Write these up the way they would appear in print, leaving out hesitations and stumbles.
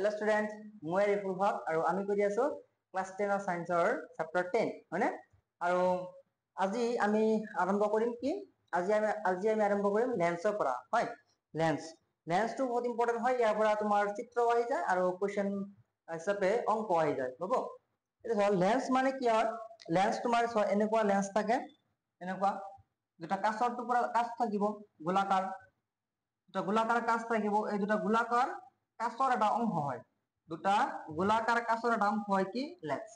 Hello students, মই ৰিপুল ভাগ আৰু আমি কৰি আছো ক্লাছ 10 অৰ সায়েন্সৰ চেপ্টাৰ 10 হয়নে আৰু আজি আমি আৰম্ভ কৰিম কি আজি আমি আৰম্ভ কৰিম লেন্সৰ পৰা হয় লেন্সটো বহুত ইম্পৰ্টেন্ট হয় ইয়াৰ পৰা তোমাৰ চিত্ৰ আহি যায় আৰু কোৱেশ্চন হিচাপে অংক আহি যায় হ'ব এটা লেন্স মানে কি হয় লেন্স তোমাৰ এনেকুৱা লেন্স থাকে এনেকুৱা দুটা কাঁচৰ টুকুৰা কাঁচ থাকিব গোলাকাৰ দুটা গোলাকাৰ কাঁচ থাকিব এই দুটা গোলাকাৰ কাঁচৰ এটা অংশ হয় দুটা গোলাকাৰ কাঁচৰ এটা অংশ হয় কি লেন্স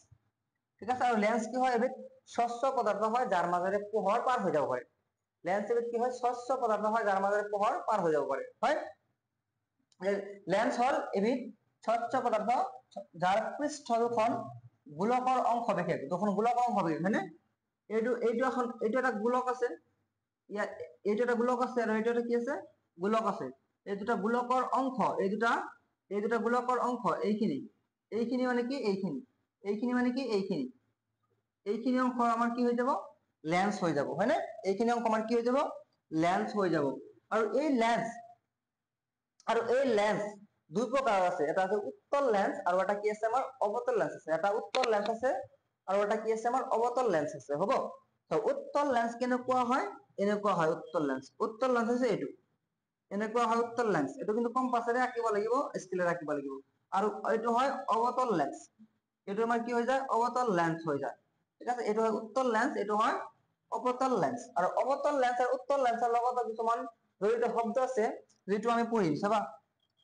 ঠিক আছে আৰু লেন্স কি হয় এবিধ স্বচ্ছ পদাৰ্থ হয় যাৰ মাজেৰে পোহৰ পাৰ হৈ যাব পাৰে লেন্স এবিধ কি হয় স্বচ্ছ পদাৰ্থ হয় যাৰ মাজেৰে পোহৰ পাৰ হৈ যাব পাৰে হয় লেন্স হল এবিধ স্বচ্ছ পদাৰ্থ যাৰ পৃষ্ঠখন গোলকৰ অংশ বিশেষ তখন গোলকৰ অংশ বিশেষ হয়নে এইটো এটা গোলক আছে ইয়াত এইটো এটা গোলক আছে আৰু এইটো কি আছে গোলক আছে এই দুটা গোলকৰ অংশ এই দুটা গোলকৰ অংশ এইখিনি মানে কি এইখিনি মানে কি এইখিনি অংশ আমাৰ কি হৈ যাব লেন্স হৈ যাব হয়নে এইখিনি অংশ আমাৰ কি হৈ যাব লেন্স হৈ যাব আৰু এই লেন্স দুই প্ৰকাৰৰ আছে এটা আছে উত্তল লেন্স আৰু এটা কি আছে আমাৰ অৱতল লেন্স আছে এটা উত্তল লেন্স আছে আৰু এটা কি আছে আমাৰ অৱতল লেন্স আছে হ'ব তো উত্তল লেন্স কেনেকুৱা হয় এনেকুৱা হয় উত্তল লেন্স আছে এইটো এনেকুৱা হয় উত্তল লেন্স এইটো কিন্তু কম্পাছৰে আঁকিব লাগিব স্কেলেৰে আঁকিব লাগিব আৰু এইটো হয় অৱতল লেন্স এইটো আমাৰ কি হৈ যায় অৱতল লেন্স হৈ যায় ঠিক আছে এইটো হয় উত্তল লেন্স এইটো হয় অৱতল লেন্স আৰু অৱতল লেন্স আৰু উত্তল লেন্সৰ লগত কিছুমান জড়িত শব্দ আছে যেটো আমি পঢ়িম চাবা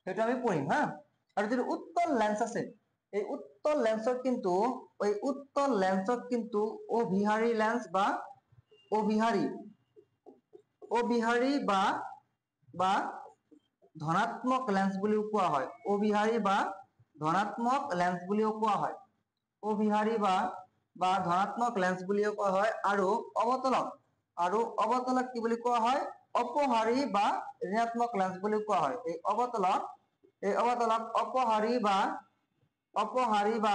সেইটো আমি পঢ়িম হা আৰু যেটো উত্তল লেন্স আছে এই উত্তল লেন্সক কিন্তু অবিহাৰী লেন্স বা অবিহাৰী বা ধনাত্মক লেন্স বুলিও কোৱা হয় অবিহাৰী বা ধনাত্মক লেন্স বুলিও কোৱা হয় অবিহাৰী বা ধনাত্মক লেন্স বুলিও কোৱা হয় আৰু অৱতলক কি বুলি কোৱা হয় অপহাৰী বা ঋণাত্মক লেন্স বুলি কোৱা হয় এই অৱতলক অপহাৰী বা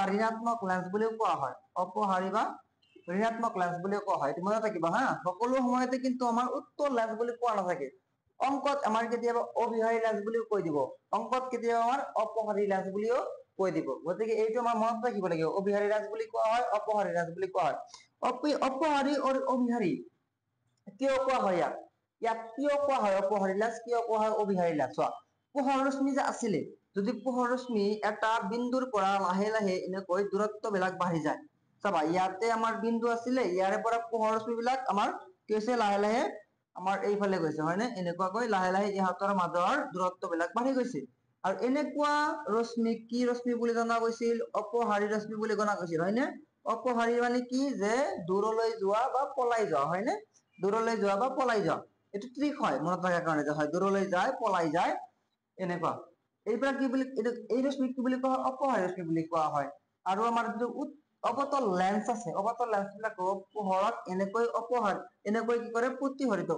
ঋণাত্মক লেন্স বুলিও কোৱা হয় অপহাৰী বা ঋণাত্মক লেন্স বুলিও কোৱা হয় মনত ৰাখিবা হা সকলো সময়তে কিন্তু আমাৰ উত্তল লেন্স বুলি কোৱা নাথাকে অংকত আমাৰ কেতিয়াবা অবিহাৰী লেন্স বুলিও কৈ দিব অংকত কেতিয়াবা আমাৰ অপহাৰী লেন্স বুলিও কৈ দিব গতিকে এইটো আমাৰ মনত ৰাখিব লাগিব অবিহাৰী লেন্স বুলি কোৱা হয় অপহাৰী লেন্স বুলি কোৱা হয় অপহাৰী আৰু অবিহাৰী কিয় কোৱা হয় ইয়াক কিয় কোৱা হয় অপহাৰী লেন্স কিয় কোৱা হয় অবিহাৰী লেন্স চোৱা পোহৰ ৰশ্মি যে আছিলে যদি পোহৰ ৰশ্মি এটা বিন্দুৰ পৰা লাহে লাহে এনেকৈ দূৰত্ব বিলাক বাঢ়ি যায় চাবা ইয়াতে আমাৰ বিন্দু আছিলে ইয়াৰে পৰা পোহৰ ৰশ্মি বিলাক আমাৰ কেছে লাহে লাহে আমাৰ এইফালে গৈছে হয়নে এনেকুৱাকৈ লাহে লাহে ইহঁতৰ মাজৰ দূৰত্ব বিলাক বাঢ়ি গৈছে আৰু এনেকুৱা ৰশ্মি কি ৰশ্মি বুলি জনা গৈছিল অপহাৰী ৰশ্মি বুলি জনা গৈছিল হয়নে অপহাৰী মানে কি যে দূৰলৈ যোৱা বা পলাই যোৱা হয়নে দূৰলৈ যোৱা বা পলাই যোৱা এটো ট্ৰিক হয় মনত ৰাখাৰ কাৰণে যে হয় দূৰলৈ যায় পলাই যায় এনেকুৱা এইবিলাক কি বুলি এই ৰশ্মি কি বুলি কোৱা হয় অপহাৰী ৰশ্মি বুলি কোৱা হয় আৰু আমাৰ যে অৱতল লেন্স আছে অৱতল লেন্স বিলাক পোহৰক এনেকৈ কি কৰে প্ৰতিহৰিত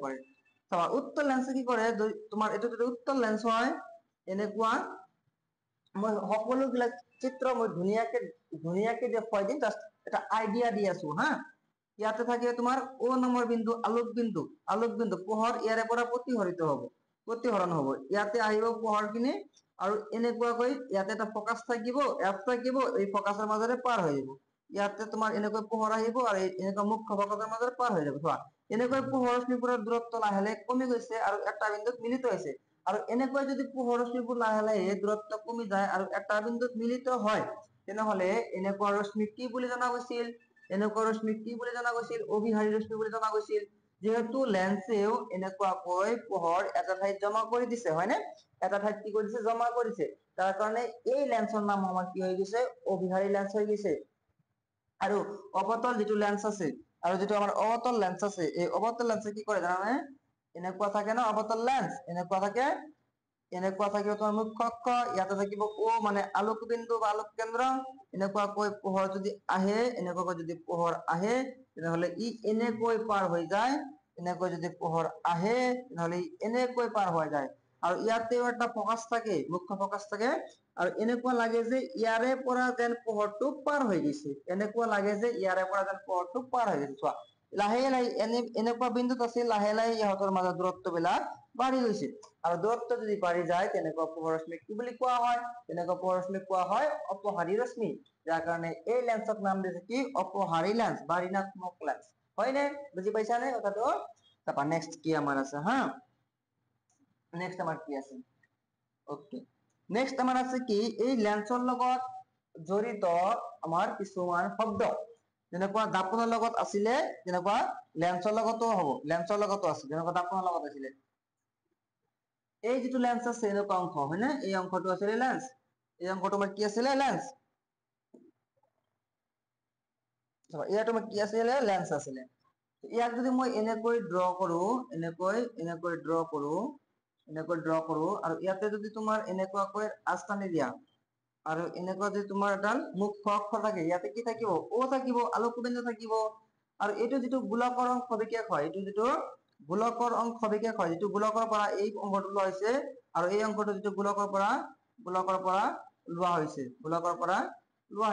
কৰে চাবা উত্তল লেন্স কি কৰে তোমাৰ এইটো যদি উত্তল লেন্স হয় এনেকুৱা মই সকলো বিলাক চিত্ৰ মই ধুনীয়াকে দেখুৱাই দিম জাষ্ট এটা আইডিয়া দি আছো হা ইয়াতে থাকে তোমাৰ অ নম্বৰ বিন্দু আলোক বিন্দু পোহৰ ইয়াৰে পৰা প্ৰতিহৰণ হ'ব ইয়াতে আহিব পোহৰ খিনি আৰু এনেকুৱাকৈ ইয়াতে এটা ফকাস থাকিব এই ফকাসৰ মাজেৰে পাৰ হৈ যাব ইয়াতে তোমাৰ এনেকৈ পোহৰ আহিব আৰু এনেকুৱা মুখ্য ফকাসৰ মাজেৰে পাৰ হৈ যাব চোৱা এনেকৈ পোহৰ ৰশ্মিবোৰৰ দূৰত্ব লাহে লাহে কমি গৈছে আৰু এটা বিন্দুত মিলিত হৈছে আৰু এনেকৈ যদি পোহৰ ৰশ্মিবোৰ লাহে লাহে দূৰত্ব কমি যায় আৰু এটা বিন্দুত মিলিত হয় তেনেহলে এনেকুৱা ৰশ্মি কি বুলি জনা গৈছিল অবিহাৰী ৰশ্মি বুলি জনা গৈছিল যেহেতু লেন্সেও এনেকুৱাকৈ পোহৰ এটা ঠাইত জমা কৰি দিছে হয়নে এটা ঠাইত কি কৰিছে জমা কৰিছে তাৰ কাৰণে এই লেন্সৰ নাম আমাৰ কি হৈ গৈছে অবিহাৰী লেন্স হৈ গৈছে আৰু অৱতল যেটো লেন্স আছে আৰু যেটো আমাৰ অৱতল লেন্স আছে এই অৱতল লেন্সে কি কৰে জানানে এনেকুৱা থাকে না অৱতল লেন্স এনেকুৱা থাকে তোমাৰ মুখ্য অক্ষ ইয়াতে থাকিব ও মানে আলোক বিন্দু বা আলোক কেন্দ্ৰ এনেকুৱাকৈ পোহৰ যদি আহে তেনেহলে ই এনেকৈ পাৰ হৈ যায় এনেকৈ যদি পোহৰ আহে তেনেহলে এনেকৈ পাৰ হৈ যায় আৰু ইয়াতেও এটা ফকাস থাকে মুখ্য ফকাস থাকে আৰু এনেকুৱা লাগে যে ইয়াৰে পৰা যেন পোহৰটো পাৰ হৈ গৈছে চোৱা লাহে লাহে এনেকুৱা বিন্দুত আছে, লাহে লাহে ইহঁতৰ মাজত দূৰত্ববিলাক বাঢ়ি গৈছে। আৰু দূৰত্ব যদি বাঢ়ি যায় তেনেকুৱা পোহৰশ্মিক কি বুলি কোৱা হয়? তেনেকুৱা পোহৰশ্মিক কোৱা হয় অপহাৰী ৰশ্মি। যাৰ কাৰণে এই লেন্সক নাম দিছে কি? অপহাৰী লেন্স বা ঋণাত্মক লেন্স। হয়নে? বুজি পাইছা নে কথাটো? তাৰপৰা নেক্সট কি আমাৰ আছে হা? নেক্সট আমাৰ কি আছে? ওকে, নেক্সট আমাৰ আছে কি? এই লেন্সৰ লগত জড়িত আমাৰ কিছুমান শব্দ, যেনেকুৱা দাপোনৰ লগত আছিলে তেনেকুৱা লেন্সৰ লগতো হ'ব, লেন্সৰ লগতো আছে যেনেকুৱা দাপোনৰ লগত আছিলে। এই যিটো লেন্স আছে এনেকুৱা অংশ হয় নে? এই অংশটো আছিলে লেন্স, এই অংশটো আমাৰ কি আছিলে? লেন্স। ইয়াত তোমাৰ কি আছিলে? লেন্স আছিলে। ইয়াক যদি মই এনেকৈ ড্ৰ কৰো, এনেকৈ ড্ৰ কৰো আৰু ইয়াতে যদি তোমাৰ এনেকুৱাকৈ আঁচ টানি দিয়া আৰু এনেকুৱা যদি তোমাৰ এডাল মুখ্য অক্ষ থাকে, ইয়াতে কি থাকিব? O থাকিব, আলোকবিন্দু থাকিব। আৰু এইটো যিটো গোলকৰ অংশ হয়, এইটো যিটো গোলকৰ অংশ হয়, যিটো গোলকৰ পৰা এই অংশটো লোৱা হৈছে আৰু এই অংশটো যিটো গোলকৰ পৰা লোৱা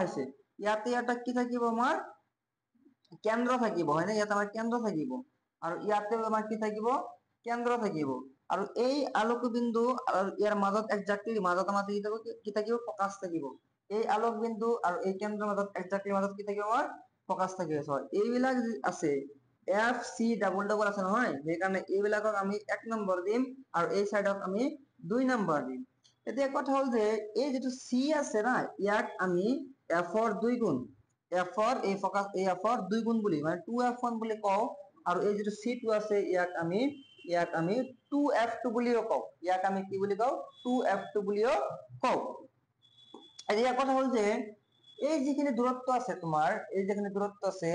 হৈছে, ইয়াতে এটা কি থাকিব? আমাৰ কেন্দ্ৰ থাকিব হয়নে? ইয়াত আমাৰ কেন্দ্ৰ থাকিব আৰু ইয়াতে আমাৰ কি থাকিব? কেন্দ্ৰ থাকিব। আৰু এই আলোক বিন্দু আৰু ইয়াৰ মাজত একজাক্টলি মাজত আমাৰ কি থাকিব? ফকাচ থাকিব। এই আলোক বিন্দু আৰু এই কেন্দ্ৰৰ মাজত একজাক্টলি মাজত কি থাকিব? আমাৰ ফকাচ থাকিব। এইবিলাক আছে, এফ চি ডাবল ডাবল আছে নহয়, সেইকাৰণে এইবিলাকক আমি 1 নম্বৰ দিম আৰু এই চাইডক আমি 2 নম্বৰ দিম। এতিয়া কথা হ'ল যে এই যিটো চি আছে না, ইয়াক আমি এফৰ 2 গুণ, এফৰ এই ফকাচ এই এফৰ 2 গুণ বুলি মানে 2f1 বুলি কওঁ। আৰু এই যিটো c2 আছে ইয়াক আমি 2f2 বুলিও কওঁ। ইয়াক আমি কি বুলি কওঁ? 2f2 বুলিও কওঁ। এতিয়া কথা হ'ল যে এই যিখিনি দূৰত্ব আছে তোমাৰ, এই যিখিনি দূৰত্ব আছে,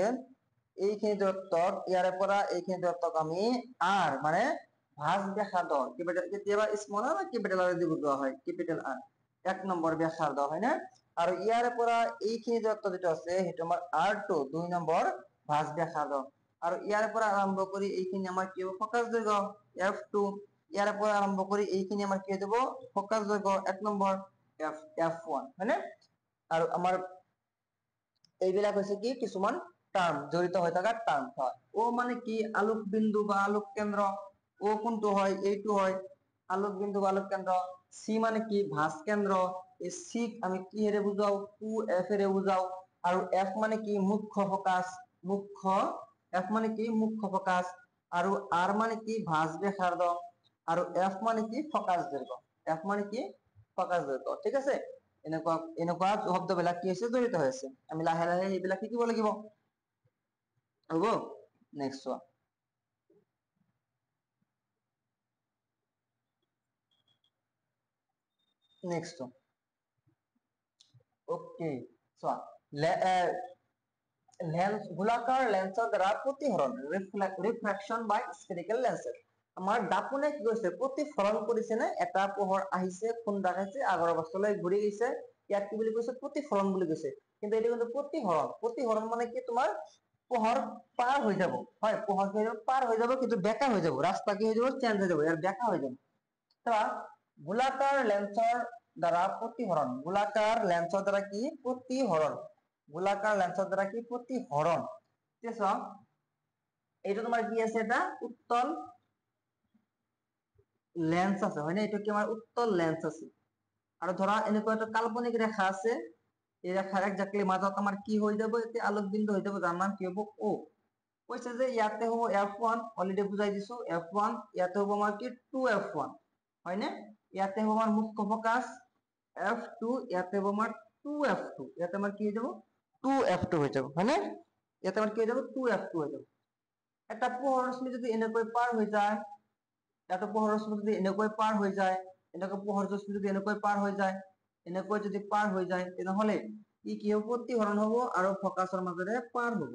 এইখিনি দূৰত্বক ইয়াৰে পৰা এইখিনি দূৰত্বক আমি r মানে ভাঁজ ব্যাসাৰ্ধ, কেতিয়াবা স্মল r বা কেপিটেল r দি বুজোৱা হয়, কেপিটেল R 1 নম্বৰ ব্যাসাৰ্ধ হয় নে? আৰু ইয়াৰ পৰা এইখিনি দূৰত্ব যেটো আছে সেইটো আমাৰ r2 2 নম্বৰ ভাঁজ ব্যাসাৰ্ধ। আৰু ইয়াৰ পৰা আৰম্ভ কৰি এইখিনি আমাৰ কি হ'ব? ফকাচ দৈৰ্ঘ্য f2। ইয়াৰ পৰা আৰম্ভ কৰি এইখিনি আমাৰ কি হৈ যাব? ফকাচ দৈৰ্ঘ্য 1 নম্বৰ f1 হয়নে? আৰু আমাৰ এইবিলাক হৈছে কি? কিছুমান টাৰ্ম, জড়িত হৈ থকা টাৰ্ম হয়। O মানে কি? আলোক বিন্দু বা আলোক কেন্দ্ৰ। O কোনটো হয়? এইটো হয় আলোক বিন্দু বা আলোক কেন্দ্ৰ। C মানে কি? ভাঁজ কেন্দ্ৰ। এই C ক আমি কিহেৰে বুজাও? 2f এৰে বুজাও। আৰু f মানে কি? মুখ্য ফকাচ, f মানে কি? মুখ্য ফকাচ। আৰু r মানে কি? ভাঁজ ব্যাসাৰ্ধ। আৰু f মানে কি? ফকাচ দৈৰ্ঘ্য, f মানে কি? ফকাচ দৈৰ্ঘ্য। ঠিক আছে? এনেকুৱা শব্দবিলাক কি হৈছে? জড়িত হৈ আছে। আমি লাহে লাহে এইবিলাক শিকিব লাগিব। হ'ব? নেক্সট চোৱা। নেক্সট ওকে, চোৱা লেন্স, গোলাকাৰ লেন্সৰ দ্বাৰা প্ৰতিহৰণ, ৰিফ্লেকশন বাই স্ফেৰিকেল লেন্সেছ। আমাৰ দাপোনে কি কৰিছে? প্ৰতিফলন কৰিছে নে? এটা পোহৰ আহিছে, খুন্দা খাইছে, আগৰ অৱস্থালৈ ঘূৰি গৈছে, ইয়াক কি বুলি কৈছে? প্ৰতিফলন বুলি কৈছে। কিন্তু এইটো কিন্তু প্ৰতিহৰণ। প্ৰতিহৰণ মানে কি? তোমাৰ পোহৰ পাৰ হৈ যাব, হয়, পোহৰ পাৰ হৈ যাব কিন্তু বেকা হৈ যাব, ৰাস্তা কি হৈ যাব? চেঞ্জ হৈ যাব, ইয়াৰ বেকা হৈ যাব। গোলাকাৰ লেন্সৰ দ্বাৰা প্ৰতিহৰণ, গোলাকাৰ লেন্সৰ দ্বাৰা কি? প্ৰতিহৰণ, গোলাকাৰ লেন্সৰ দ্বাৰা কি? প্ৰতিহৰণ। এতিয়া চোৱা, এইটো তোমাৰ কি আছে? এটা উত্তল লেন্স আছে হয় নে? এইটো কি? আমাৰ উত্তল লেন্স আছে। আৰু ধৰা এনেকুৱা এটা কাল্পনিক ৰেখা আছে, এই ৰেখাৰ একজাক্টলি মাজত আমাৰ কি হৈ যাব? এতিয়া আলোক বিন্দু হৈ যাব, যাৰ নাম কি হ'ব? O। কৈছে যে ইয়াতে হ'ব f1, অলৰেডি বুজাই দিছো f1, ইয়াতে হ'ব আমাৰ কি? 2f1 হয়নে? ইয়াতে হ'ব আমাৰ মুখ্য ফকাচ f2, ইয়াতে হ'ব আমাৰ 2f2, ইয়াতে আমাৰ কি হৈ যাব? 2f2 হৈ যাব হয়নে? ইয়াতে আমাৰ কি হৈ যাব? 2f2 হৈ যাব। এটা পোহৰ ৰশ্মি যদি এনেকৈ পাৰ হৈ যায়, এটা পোহৰ ৰশ্মি যদি এনেকৈ পাৰ হৈ যায়, এনেকৈ পোহৰ ৰশ্মি যদি এনেকৈ পাৰ হৈ যায়, এনেকৈ যদি পাৰ হৈ যায়, তেনেহ'লে ই কি হ'ব? প্ৰতিহৰণ হ'ব আৰু ফকাচৰ মাজেৰে পাৰ হ'ব।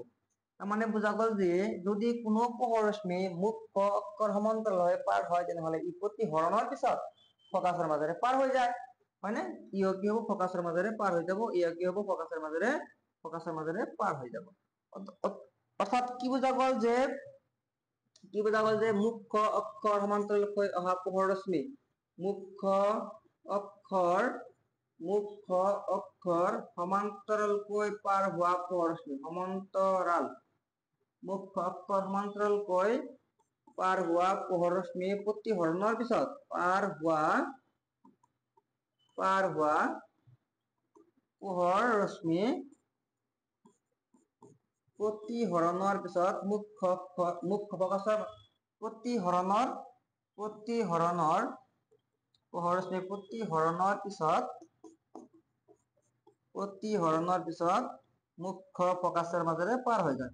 তাৰমানে বুজা গ'ল যে যদি কোনো পোহৰ ৰশ্মি মুখ্য অক্ষৰ সমান্তৰালভাৱে পাৰ হয়, তেনেহ'লে ই প্ৰতিহৰণৰ পিছত ফকাচৰ মাজেৰে পাৰ হৈ যায় হয়নে? ই কি হ'ব? ফকাচৰ মাজেৰে পাৰ হৈ যাব, ই কি হ'ব? ফকাচৰ মাজেৰে পাৰ হৈ যাব। অৰ্থাৎ কি বুজা গ'ল যে মুখ্য অক্ষৰ সমান্তৰালকৈ অহা পোহৰ ৰশ্মি, মুখ্য অক্ষৰ সমান্তৰালকৈ পাৰ হোৱা পোহৰ ৰশ্মি, সমান্তৰাল মুখ্য অক্ষৰ সমান্তৰালকৈ পাৰ হোৱা পোহৰ ৰশ্মি প্ৰতিহৰণৰ পিছত পাৰ হোৱা পোহৰ ৰশ্মি প্ৰতিহৰণৰ পিছত মুখ্য ফকাছৰ প্ৰতিহৰণৰ পোহৰ ৰশ্মি প্ৰতিহৰণৰ পিছত মুখ্য ফকাছৰ মাজেৰে পাৰ হৈ যায়।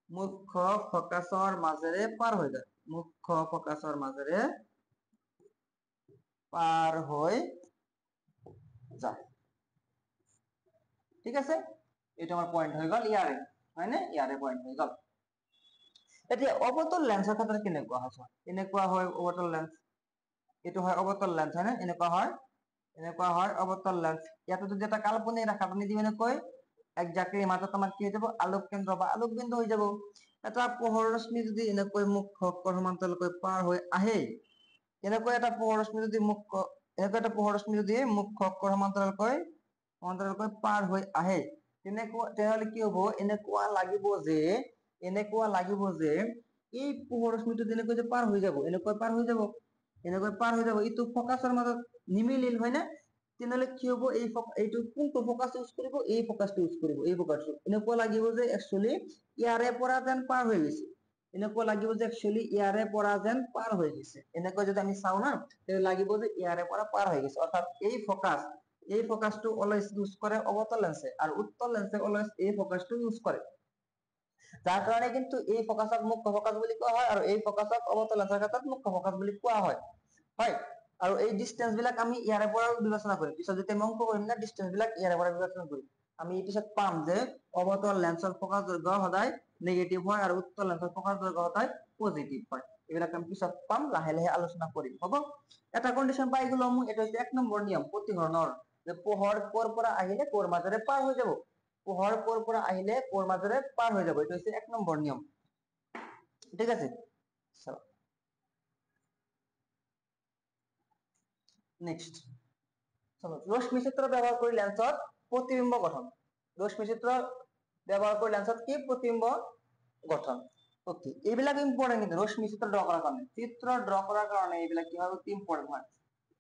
মুখ্য ফকাছৰ মাজেৰে পাৰ হৈ যায়। মুখ্য ফকাছৰ মাজেৰে পাৰ হৈ যায়। ঠিক আছে, এইটো আমাৰ পইণ্ট হৈ গ'ল ইয়াৰে, হয়নে? ইয়াৰে পইণ্ট হৈ গ'ল। এতিয়া অৱতল লেন্সৰ ক্ষেত্ৰত কেনেকুৱা হয়? এনেকুৱা হয় অৱতল লেন্স, এইটো হয় অৱতল লেন্স, হয়নে? এনেকুৱা হয় অৱতল লেন্স। ইয়াতে যদি এটা কাল্পনিক ৰেখা টানি দিওঁ এনেকৈ, একজাক্টলি মাজত আমাৰ কি হৈ যাব? আলোক কেন্দ্ৰ বা আলোক বিন্দু হৈ যাব। এটা পোহৰ ৰশ্মি যদি এনেকৈ মুখ্য অক্ষৰ সমান্তৰালকৈ পাৰ হৈ আহে, এনেকুৱা এটা পোহৰ ৰশ্মি যদি মুখ্য অক্ষৰ সমান্তৰালকৈ পাৰ হৈ আহে, তেনেহলে কি হব? এনেকুৱা লাগিব যে এই পোহৰ ৰশ্মিটো যেনেকৈ যে পাৰ হৈ যাব, এনেকৈ পাৰ হৈ যাব, এইটো ফকাছৰ মাজত নিমিলিল, হয় নে? তেনেহলে কি হব? এইটো কোনটো ফকাছ ইউজ কৰিব? এই ফকাছটো ইউজ কৰিব, এই ফকাছটো। এনেকুৱা লাগিব যে একচুৱেলি ইয়াৰে পৰা যেন পাৰ হৈ গৈছে। এনেকৈ যদি আমি চাওঁ না, তেতিয়া লাগিব যে ইয়াৰে পৰা পাৰ হৈ গৈছে। অৰ্থাৎ এই ফকাছটো অলৱেজ ইউজ কৰে অৱতল লেন্সে, আৰু উত্তল লেন্সে অলৱেজ এই ফকাছটো ইউজ কৰে। যাৰ কাৰণে কিন্তু এই ফকাছক মুখ্য ফকাছ বুলি কোৱা হয়, আৰু এই ফকাছক অৱতল লেন্সৰ ক্ষেত্ৰত মুখ্য ফকাছ বুলি কোৱা হয়। হয়, আৰু এই ডিসটেন্স বিলাক আমি ইয়াৰে পৰা বিবেচনা কৰিম। পিছত যেতিয়া আমি অংক কৰিম না, ডিসটেন্স বিলাক ইয়াৰে পৰা বিবেচনা কৰিম। আমি পিছত পাম যে অৱতল লেন্সৰ ফকাছ দৈৰ্ঘ্য সদায় নেগেটিভ হয়, আৰু উত্তল লেন্সৰ ফকাছ দৈৰ্ঘ্য সদায় পজিটিভ হয়। এইবিলাক আমি পিছত পাম, লাহে লাহে আলোচনা কৰিম, হ'ব? এটা কন্ডিশন পাই গলো আমি, এটা হচ্ছে 1 নম্বৰ নিয়ম প্ৰতিহৰণৰ, যে পোহৰ কৰ পৰা আহিলে কৰ মাজেৰে পাৰ হৈ যাব। পোহৰ কৰ পৰা আহিলে কৰ মাজেৰে পাৰ হৈ যাব, এইটো হচ্ছে 1 নম্বৰ নিয়ম। ঠিক আছে, নেক্সট চলো, রশ্মি চিত্র ব্যবহার করে লেন্সত প্রতিবিম্ব গঠন। রশ্মি চিত্র ব্যবহার করে লেন্সত কি প্রতিবিম্ব গঠন। ওকে, এইবিলাক ইম্পর্টেন্ট, কিন্তু রশ্মি চিত্র ড্র করার কারণে, এইবিলাক কিভাবে ইম্পর্টেন্ট হয়,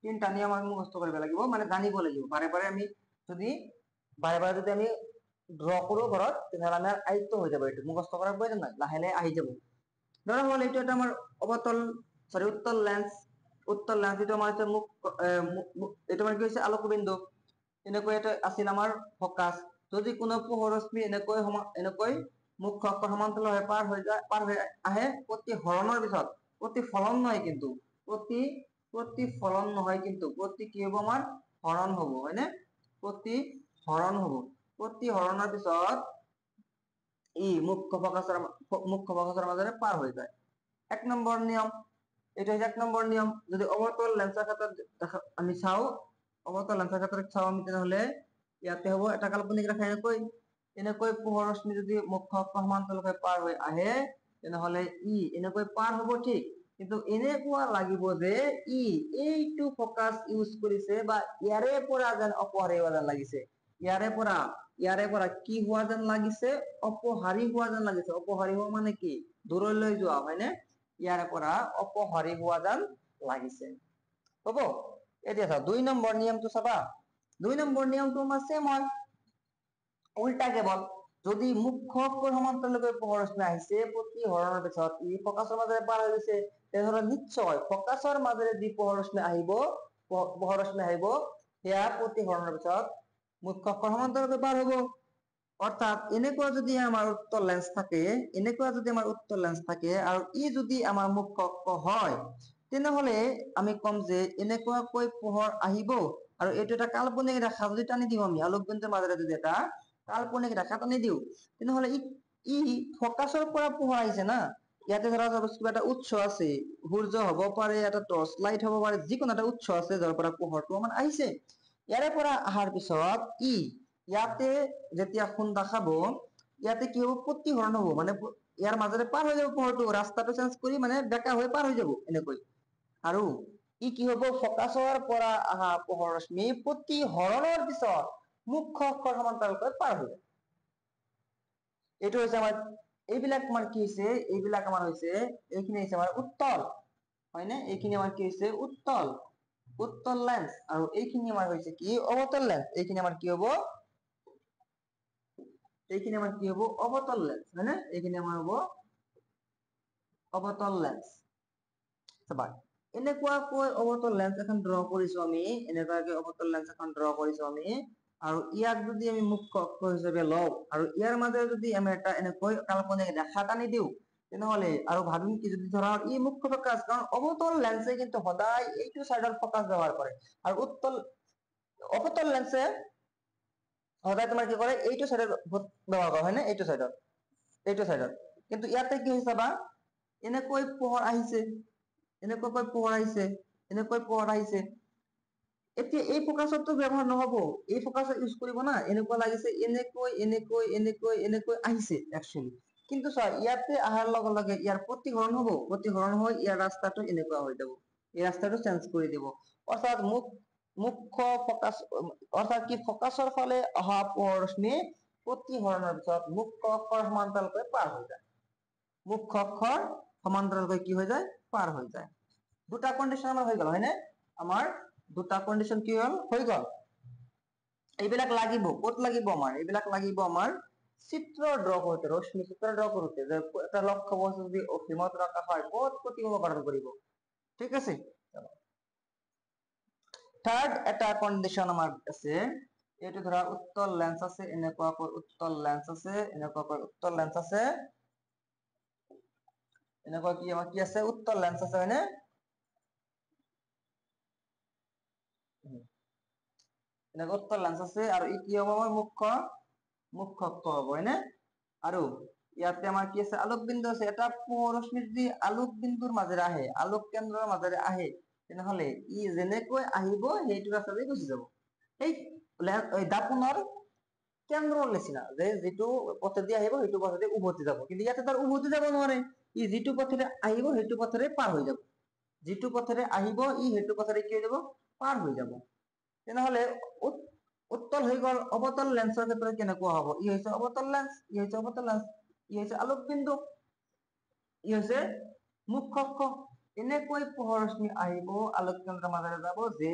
তিনটা নিয়ম আমি মুখস্থ কৰিব লাগিব, মানে জানিব লাগিব। বাৰে বাৰে যদি আমি ড্ৰ কৰো ঘৰত, তেনেহলে আমাৰ আয়ত্ত হৈ যাব, এইটো মুখস্থ কৰাৰ প্ৰয়োজন নাই, লাহে লাহে আহি যাব। ধৰা হল এইটো এটা আমাৰ উত্তল লেন্স, এইটো আমাৰ হৈছে এইটো আমাৰ কি হৈছে আলোকবিন্দু। এনেকৈ এটা আছিল আমাৰ ফকাছ। যদি কোনো পোহৰ ৰশ্মি এনেকৈ মুখ্য অক্ষৰ সমান্তৰালভাৱে পাৰ হৈ আহে, প্ৰতিহৰণৰ পিছত, প্ৰতিফলন নহয় কিন্তু, প্ৰতিফলন নহয় কিন্তু, কি হব আমাৰ হৰণ হব, হয়নে? প্ৰতিহৰণ হব। প্ৰতিহৰণৰ পিছত ই মুখ্য ফকাছৰ মাজেৰে পাৰ হৈ যায়। 1 নম্বৰ নিয়ম, এইটো হৈছে 1 নম্বৰ নিয়ম। যদি অৱতল লেন্সৰ ক্ষেত্ৰত আমি চাওঁ, তেনেহলে ইয়াতে হব এটা কাল্পনিক ৰেখা এনেকৈ পোহৰ ৰশ্মি যদি মুখ্য অক্ষৰ সমান্তৰালভাৱে পাৰ হৈ আহে, তেনেহলে ই এনেকৈ পাৰ হব, ঠিক, কিন্তু এনেকুৱা লাগিব যে এইটো ফকাছ ইউজ কৰিছে, বা ইয়াৰে পৰা যেন অপহাৰী হোৱা যেন লাগিছে। ইয়াৰে পৰা কি হোৱা যেন লাগিছে? অপহাৰী হোৱা যেন লাগিছে। অপহাৰী হোৱা মানে কি? দূৰলৈ যোৱা, হয়নে? ইয়াৰে পৰা অপহাৰী হোৱা যেন লাগিছে, হব? এতিয়া চাও 2 নম্বৰ নিয়মটো চাবা। 2 নম্বৰ নিয়মটো আমাৰ সেম হয়, উল্টা কেৱল। যদি মুখ্য অক্ষৰ সমান্তৰালকৈ পোহৰ ৰশ্মি আহিছে, প্ৰতিহৰণৰ পিছত ই ফকাছৰ মাজেৰে পাৰ হৈ গৈছে, তেনেহলে নিশ্চয় ফকাছৰ মাজেৰে যি পোহৰ ৰশ্মি আহিব, সেয়া প্ৰতিহৰণৰ পিছত মুখ্য অক্ষৰ সমান্তৰালকৈ পাৰ হব। অৰ্থাৎ এনেকুৱা যদি আমাৰ উত্তল লেন্স থাকে, আৰু ই যদি আমাৰ মুখ্য অক্ষ হয়, তেনেহলে আমি কম যে এনেকুৱাকৈ পোহৰ আহিব, আৰু এইটো এটা কাল্পনিক ৰেখা যদি টানি দিওঁ, আমি আলোক বিন্দুৰ মাজেৰে যদি এটা কাল্পনিক ৰেখা টানি দিওঁ, তেনেহলে ই ফকাছৰ পৰা পোহৰ আহিছে না। ইয়াতে ধৰা কিবা এটা উৎস আছে, সূৰ্য হব পাৰে, এটা টৰ্চ লাইট হব পাৰে, যিকোনো এটা উৎস আছে যাৰ পৰা পোহৰটো আমাৰ আহিছে। ইয়াৰে পৰা অহাৰ পিছত ইয়াতে যেতিয়া খুন্দা খাব, ইয়াতে কি হব? প্ৰতিহৰণ হব, মানে ইয়াৰ মাজেৰে পাৰ হৈ যাব পোহৰটো, ৰাস্তাটো চেঞ্জ কৰি, মানে বেকা হৈ পাৰ হৈ যাব এনেকৈ। আৰু ই কি হব? ফকাছৰ পৰা অহা পোহৰ ৰশ্মি প্ৰতিহৰণৰ পিছত মুখ্য অক্ষৰ সমান্তৰালকৈ পাৰ হৈ যায়। এইটো হৈছে আমাৰ এইবিলাক আমাৰ কি হৈছে এইবিলাক আমাৰ হৈছে এইখিনি হৈছে আমাৰ উত্তল হয় নে এইখিনি আমাৰ কি হৈছে উত্তল লেন্স আৰু এইখিনি আমাৰ হৈছে কি অবতল লেন্স এইখিনি আমাৰ কি হ'ব অবতল লেন্স হয় না এইখিনি আমাৰ হ'ব অবতল লেন্স চাবা এনেকুৱাকৈ অবতল লেন্স এখন ড্ৰ কৰিছো আমি এনেকুৱাকৈ অবতল লেন্স এখন ড্ৰ কৰিছো আমি আৰু ইয়াক যদি আমি মুখ্য অক্ষ হিচাপে লওঁ আৰু ইয়াৰ মাজেৰে যদি আমি এটা এনেকৈ কাল্পনিক ৰেখা টানি দিওঁ তেনেহলে আৰু ভাবিম কি যদি ধৰা ই মুখ্য ফোকাস কাৰণ অবতল লেন্সে কিন্তু সদায় এইটো সাইডৰ ফোকাস ব্যবহাৰ কৰে আৰ উত্তল অবতল লেন্সে সদায় তোমাৰ কি কৰে এইটো সাইডৰ ব্যবহাৰ কৰে হয় না এইটো সাইডৰ কিন্তু ইয়াতে কি হৈছে বা এনেকৈ পোহৰ আহিছে এনেকৈ পোহৰ আহিছে এতিয়া এই ফোকাসটো ব্যবহাৰ নহব এই ফোকাস ইউজ কৰিব না এনেকুৱা লাগিছে এনেকৈ আহিছে একচুয়ালি কিন্তু চোৱা ইয়াতে আহাৰ লগে লগে ইয়াৰ প্ৰতিহৰণ হৈ ইয়াৰ ৰাস্তাটো এনেকুৱা হৈ যাব এই ৰাস্তাটো চেঞ্জ কৰি দিব অৰ্থাৎ মুখ্য ফোকাস অৰ্থাৎ কি ফোকাসৰ ফালে অহা পোহৰ ৰশ্মি প্ৰতিহৰণৰ পিছত মুখ্য অক্ষৰ সমান্তৰালকৈ পাৰ হৈ যায় মুখ্য অক্ষৰ সমান্তৰালকৈ কি হৈ যায় পাৰ হৈ যায় দুটা কন্ডিশন আমাৰ হৈ গল হয় নে আমাৰ দুটা কন্ডিশন কি হল হৈ গল এইবিলাক লাগিব কত লাগিব আমাৰ এইবিলাক লাগিব আমাৰ চিত্ৰ ড্ৰ কৰোতে ৰশ্মি চিত্ৰ ড্ৰ কৰোতে যে এটা লক্ষ্য বস্তু যদি অসীমত ৰাখা হয় কত প্ৰতিবিম্ব গঠন কৰিব ঠিক আছে থাৰ্ড এটা কন্ডিশন আমাৰ আছে এইটো ধৰা উত্তল লেন্স আছে এনেকুৱাকৈ উত্তল লেন্স আছে এনেকুৱাকৈ উত্তল লেন্স আছে এনেকুৱা কি আমাৰ কি আছে উত্তল লেন্স আছে হয়নে এনেকুৱা উত্তল লেন্স আছে আৰু ই কি হ'ব আমাৰ মুখ্য অক্ষ হ'ব হয়নে আৰু ইয়াতে আমাৰ কি আছে আলোক বিন্দু আছে এটা পোহৰ ৰশ্মি যদি আলোক বিন্দুৰ মাজেৰে আহে আলোক কেন্দ্ৰৰ মাজেৰে আহে তেনেহলে ই যেনেকৈ আহিব সেইটো ৰাস্তাতে গুচি যাব এই দাপোনৰ কেন্দ্ৰৰ নিচিনা যে যিটো পথেদি আহিব সেইটো পথেদি উভতি যাব কিন্তু ইয়াতে তাৰ উভতি যাব নোৱাৰে ই যিটো পথেৰে আহিব সেইটো পথেৰে পাৰ হৈ যাব যিটো পথেৰে আহিব ই সেইটো পথেৰে কি হৈ যাব পাৰ হৈ যাব তেনেহলে উত্তল হৈ গল অবতল লেন্সৰ ক্ষেত্ৰত কেনেকুৱা হ'ব ই হৈছে অবতল লেন্স ই হৈছে আলোক বিন্দু ই হৈছে মুখ্য অক্ষ এনেকৈ পোহৰ ৰশ্মি আহিব আলোক কেন্দ্ৰৰ মাজেৰে যাব যে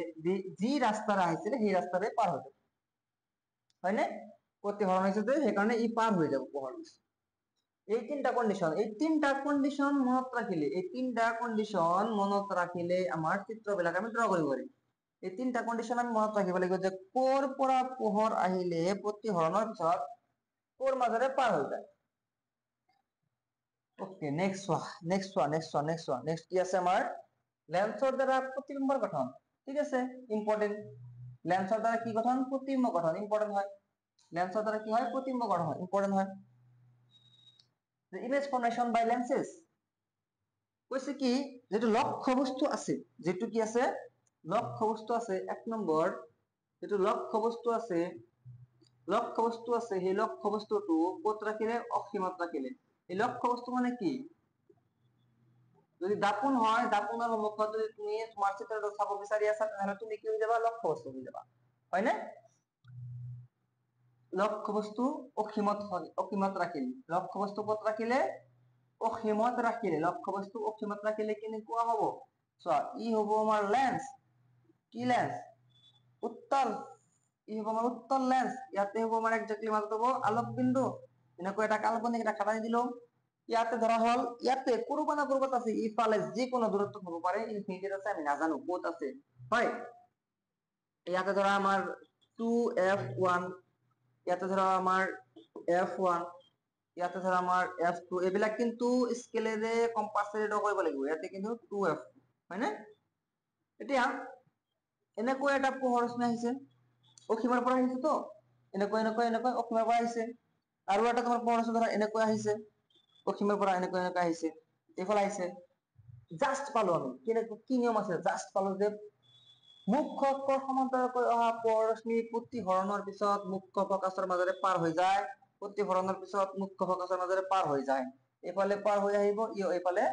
যি ৰাস্তাৰে আহিছিলে সেই ৰাস্তাৰে পাৰ হৈ যাব হয়নে প্ৰতিহৰণ হৈছে যে সেইকাৰণে ই পাৰ হৈ যাব পোহৰ এই তিনটা কন্ডিশন মনত ৰাখিলে আমাৰ চিত্ৰবিলাক আমি ড্ৰ কৰিব পাৰিম এই তিনটা কন্ডিশন আমি মনত ৰাখিব লাগিব যে কৰ পৰা পোহৰ আহিলে প্ৰতিহৰণৰ পিছত কৰ মাজেৰে পাৰ হৈ যায় ওকে নেক্সট কি আছে আমাৰ লেন্সৰ দ্বাৰা প্ৰতিবিম্বৰ গঠন ঠিক আছে ইম্পৰ্টেন্ট লেন্সৰ দ্বাৰা কি গঠন প্ৰতিবিম্ব গঠন ইম্পৰ্টেন্ট হয় লেন্সৰ দ্বাৰা কি হয় প্ৰতিবিম্ব গঠন হয় ইম্পৰ্টেন্ট হয় the image formation by lenses কৈছে কি যেটো লক্ষ্য বস্তু আছে যেটো কি আছে লক্ষ্য বস্তু আছে এক নম্বৰ যেটো লক্ষ্য বস্তু আছে সেই লক্ষ্য বস্তুটো ক'ত ৰাখিলে অসীমত ৰাখিলে এই লক্ষ্য বস্তু মানে কি যদি দাপোন হয় দাপোনৰ সন্মুখত যদি তুমি তোমাৰ চিত্ৰটো চাব বিচাৰি আছা তেনেহলে তুমি কি হৈ যাবা লক্ষ্য বস্তু হৈ যাবা হয় নে লক্ষ্য বস্তু অসীমত ৰাখিলে লক্ষ্য বস্তু ক'ত ৰাখিলে লক্ষ্য বস্তু অসীমত ৰাখিলে কেনেকুৱা হ'ব চোৱা ই হ'ব আমাৰ লেন্স কি লেন্স উত্তল ই হ'ব আমাৰ উত্তল লেন্স ইয়াতে হ'ব আমাৰ একজেক্টলি মাজত হ'ব আলোক বিন্দু এনেকৈ এটা কাল্পনিক ৰেখা টানি দিলো ইয়াতে ধৰা হল ইয়াতে কৰবাত না কৰবাত আছে ইফালে যিকোনো দূৰত্ব হ'ব পাৰে ইনফিনিটিত আছে আমি নাজানো ক'ত আছে হয় ইয়াতে ধৰা আমাৰ 2f1 ইয়াতে ধৰা আমাৰ f1 ইয়াতে ধৰা আমাৰ f2 এইবিলাক কিন্তু স্কেলেৰে কম্পাছেৰে ড্ৰ কৰিব লাগিব ইয়াতে কিন্তু 2f হয় নে এতিয়া এনেকৈ এটা পোহৰ ৰশ্মি আহিছে অসীমৰ পৰা আহিছে তো এনেকৈ অসীমৰ পৰা আহিছে আৰু এটা তোমাৰ পোহৰ ৰশ্মি ধৰা এনেকৈ আহিছে অসীমৰ পৰা এনেকৈ আহিছে এইফালে আহিছে জাস্ট পালো আমি কি নিয়ম আছে জাস্ট পালো যে মুখ্য অক্ষৰ সমান্তৰালকৈ অহা পোহৰ ৰশ্মি প্ৰতিহৰণৰ পিছত মুখ্য ফোকাসৰ মাজেৰে পাৰ হৈ যায় প্ৰতিহৰণৰ পিছত মুখ্য ফোকাসৰ মাজেৰে পাৰ হৈ যায় এইফালে পাৰ হৈ আহিব এইফালে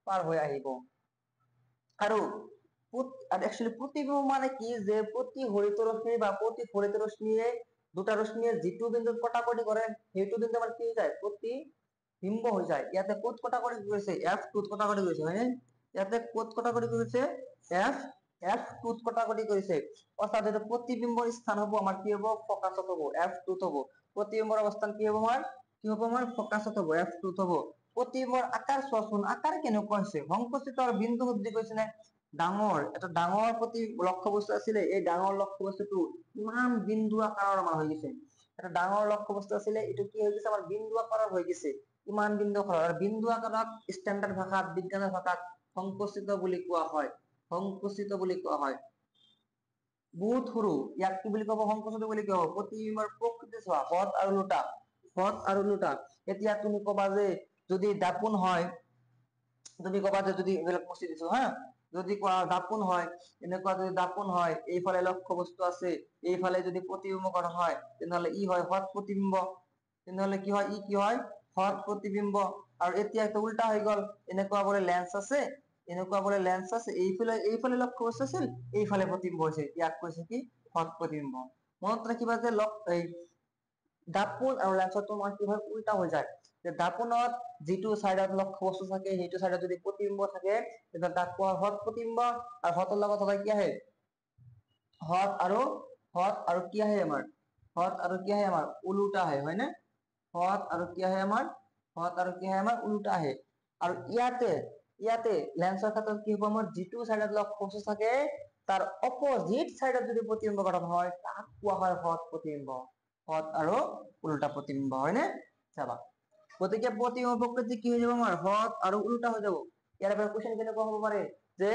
পাৰ হৈ আহিব আৰু একচুয়ালি প্ৰতিবিম্ব মানে কি যে প্ৰতিফলিত ৰশ্মি বা প্ৰতিফলিত ৰশ্মিয়ে দুটা ৰশ্মিয়ে যিটো বিন্দুত কটাকটি কৰে সেইটো বিন্দু আমাৰ কি হৈ যায় প্ৰতিবিম্ব হৈ যায় ইয়াতে ক'ত কটাকটি কৰিছে F2 ত কটাকটি কৰিছে হয়নে ইয়াতে ক'ত কটাকটি কৰিছে F2 ত কটাকটি কৰিছে অৰ্থাৎ এটা প্ৰতিবিম্বৰ স্থান হ'ব আমাৰ কি হ'ব ফোকাসত হ'ব F2 ত হ'ব প্ৰতিবিম্বৰ অৱস্থান কি হ'ব আমাৰ ফোকাসত হ'ব F2 ত হ'ব প্ৰতিবিম্বৰ আকাৰ চোৱাচোন আকাৰ কেনেকুৱা হৈছে সংকুচিত আৰু বিন্দু সদৃশ হৈছে নে ডাঙৰ এটা ডাঙৰ প্ৰতি লক্ষ্য বস্তু আছিলে এই ডাঙৰ লক্ষ্য বস্তুটো ইমান বিন্দু আকাৰৰ আমাৰ হৈ গৈছে এটা ডাঙৰ লক্ষ্য বস্তু আছিলে এটো কি হৈ গৈছে আমাৰ বিন্দু আকাৰৰ হৈ গৈছে ইমান বিন্দু আকাৰৰ আৰু বিন্দু আকাৰক ষ্টেণ্ডাৰ্ড ভাষাত বিজ্ঞানৰ ভাষাত সংকুচিত বুলি কোৱা হয় বহুত সৰু ইয়াক কি বুলি ক'ব সংকুচিত বুলি কব প্ৰতিবিম্বৰ প্ৰকৃতি চোৱা হদ আৰু লোটা এতিয়া তুমি কবা যে যদি দাপোন হয় তুমি কবা যে যদি এইবিলাক মুছি দিছো হা যদি কোৱা দাপোন হয় এনেকুৱা যদি দাপোন হয় এইফালে লক্ষ্য বস্তু আছে এইফালে যদি প্ৰতিবিম্ব গঠন হয় তেনেহলে ই হয় হদ প্ৰতিবিম্ব তেনেহলে কি হয় হদ প্ৰতিবিম্ব আৰু এতিয়া এটা উল্টা হৈ গল এনেকুৱা বলে লেন্স আছে এইফালে লক্ষ্য বস্তু আছিল এইফালে প্ৰতিবিম্ব হৈছে ইয়াক কৈছে কি হদ প্ৰতিবিম্ব মনত ৰাখিবা যে এই দাপোন আৰু লেন্সৰ তোমাৰ কি হয় উল্টা হৈ যায় যে দাপোনত যিটো সাইডত লক্ষ্য বস্তু থাকে সেইটো সাইডত যদি প্ৰতিবিম্ব থাকে তেতিয়া তাক কোৱা হদ প্ৰতিবিম্ব আৰু হদৰ লগত হয় কি আহে হদ আৰু কি আহে আমাৰ ওলোটা আহে হয় না হদ আৰু কি আহে আমাৰ ওলোটা আহে আৰু ইয়াতে লেন্সৰ ক্ষেত্ৰত কি হ'ব আমাৰ যিটো সাইডত লক্ষ্য বস্তু থাকে তাৰ অপোজিট সাইডত যদি প্ৰতিবিম্ব গঠন হয় তাক কোৱা হয় হদ প্ৰতিবিম্ব হদ আৰু ওলোটা প্ৰতিবিম্ব হয়নে চাবা গতিকে প্ৰতিবিম্ব প্ৰকৃতি কি হৈ যাব আমাৰ হদ আৰু ওলোটা হৈ যাব ইয়াৰ পৰা কোৱেশ্চন কেনেকুৱা হ'ব পাৰে যে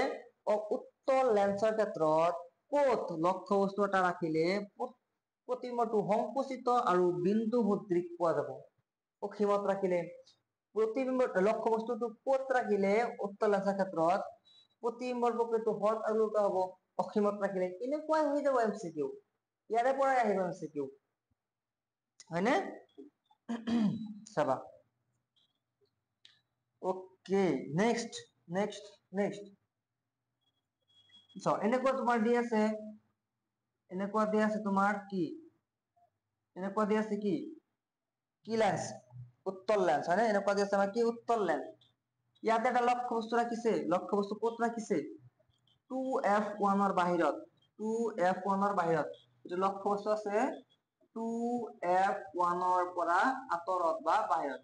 উত্তল লেন্সৰ ক্ষেত্ৰত ক'ত লক্ষ্য বস্তু এটা ৰাখিলে প্ৰতিবিম্বটো সংকুচিত আৰু বিন্দু সদৃশ পোৱা যাব অসীমত ৰাখিলে প্ৰতিবিম্ব লক্ষ্য বস্তুটো ক'ত ৰাখিলে উত্তল লেন্সৰ ক্ষেত্ৰত প্ৰতিবিম্বৰ প্ৰকৃতিটো হদ আৰু ওলোটা হ'ব অসীমত ৰাখিলে এনেকুৱাই হৈ যাব MCQ ইয়াৰে পৰাই আহিব MCQ হয়নে চাবা ওকে নেক্সট এনেকুৱা তোমাৰ দি আছে তোমাৰ কি লেন্স উত্তল লেন্স হয় নে এনেকুৱা দি আছে আমাৰ কি উত্তল লেন্স ইয়াতে এটা লক্ষ্য বস্তু ক'ত ৰাখিছে 2F1 ৰ বাহিৰত এইটো লক্ষ্য বস্তু আছে 2F1 ৰ পৰা আঁতৰত বা বাহিৰত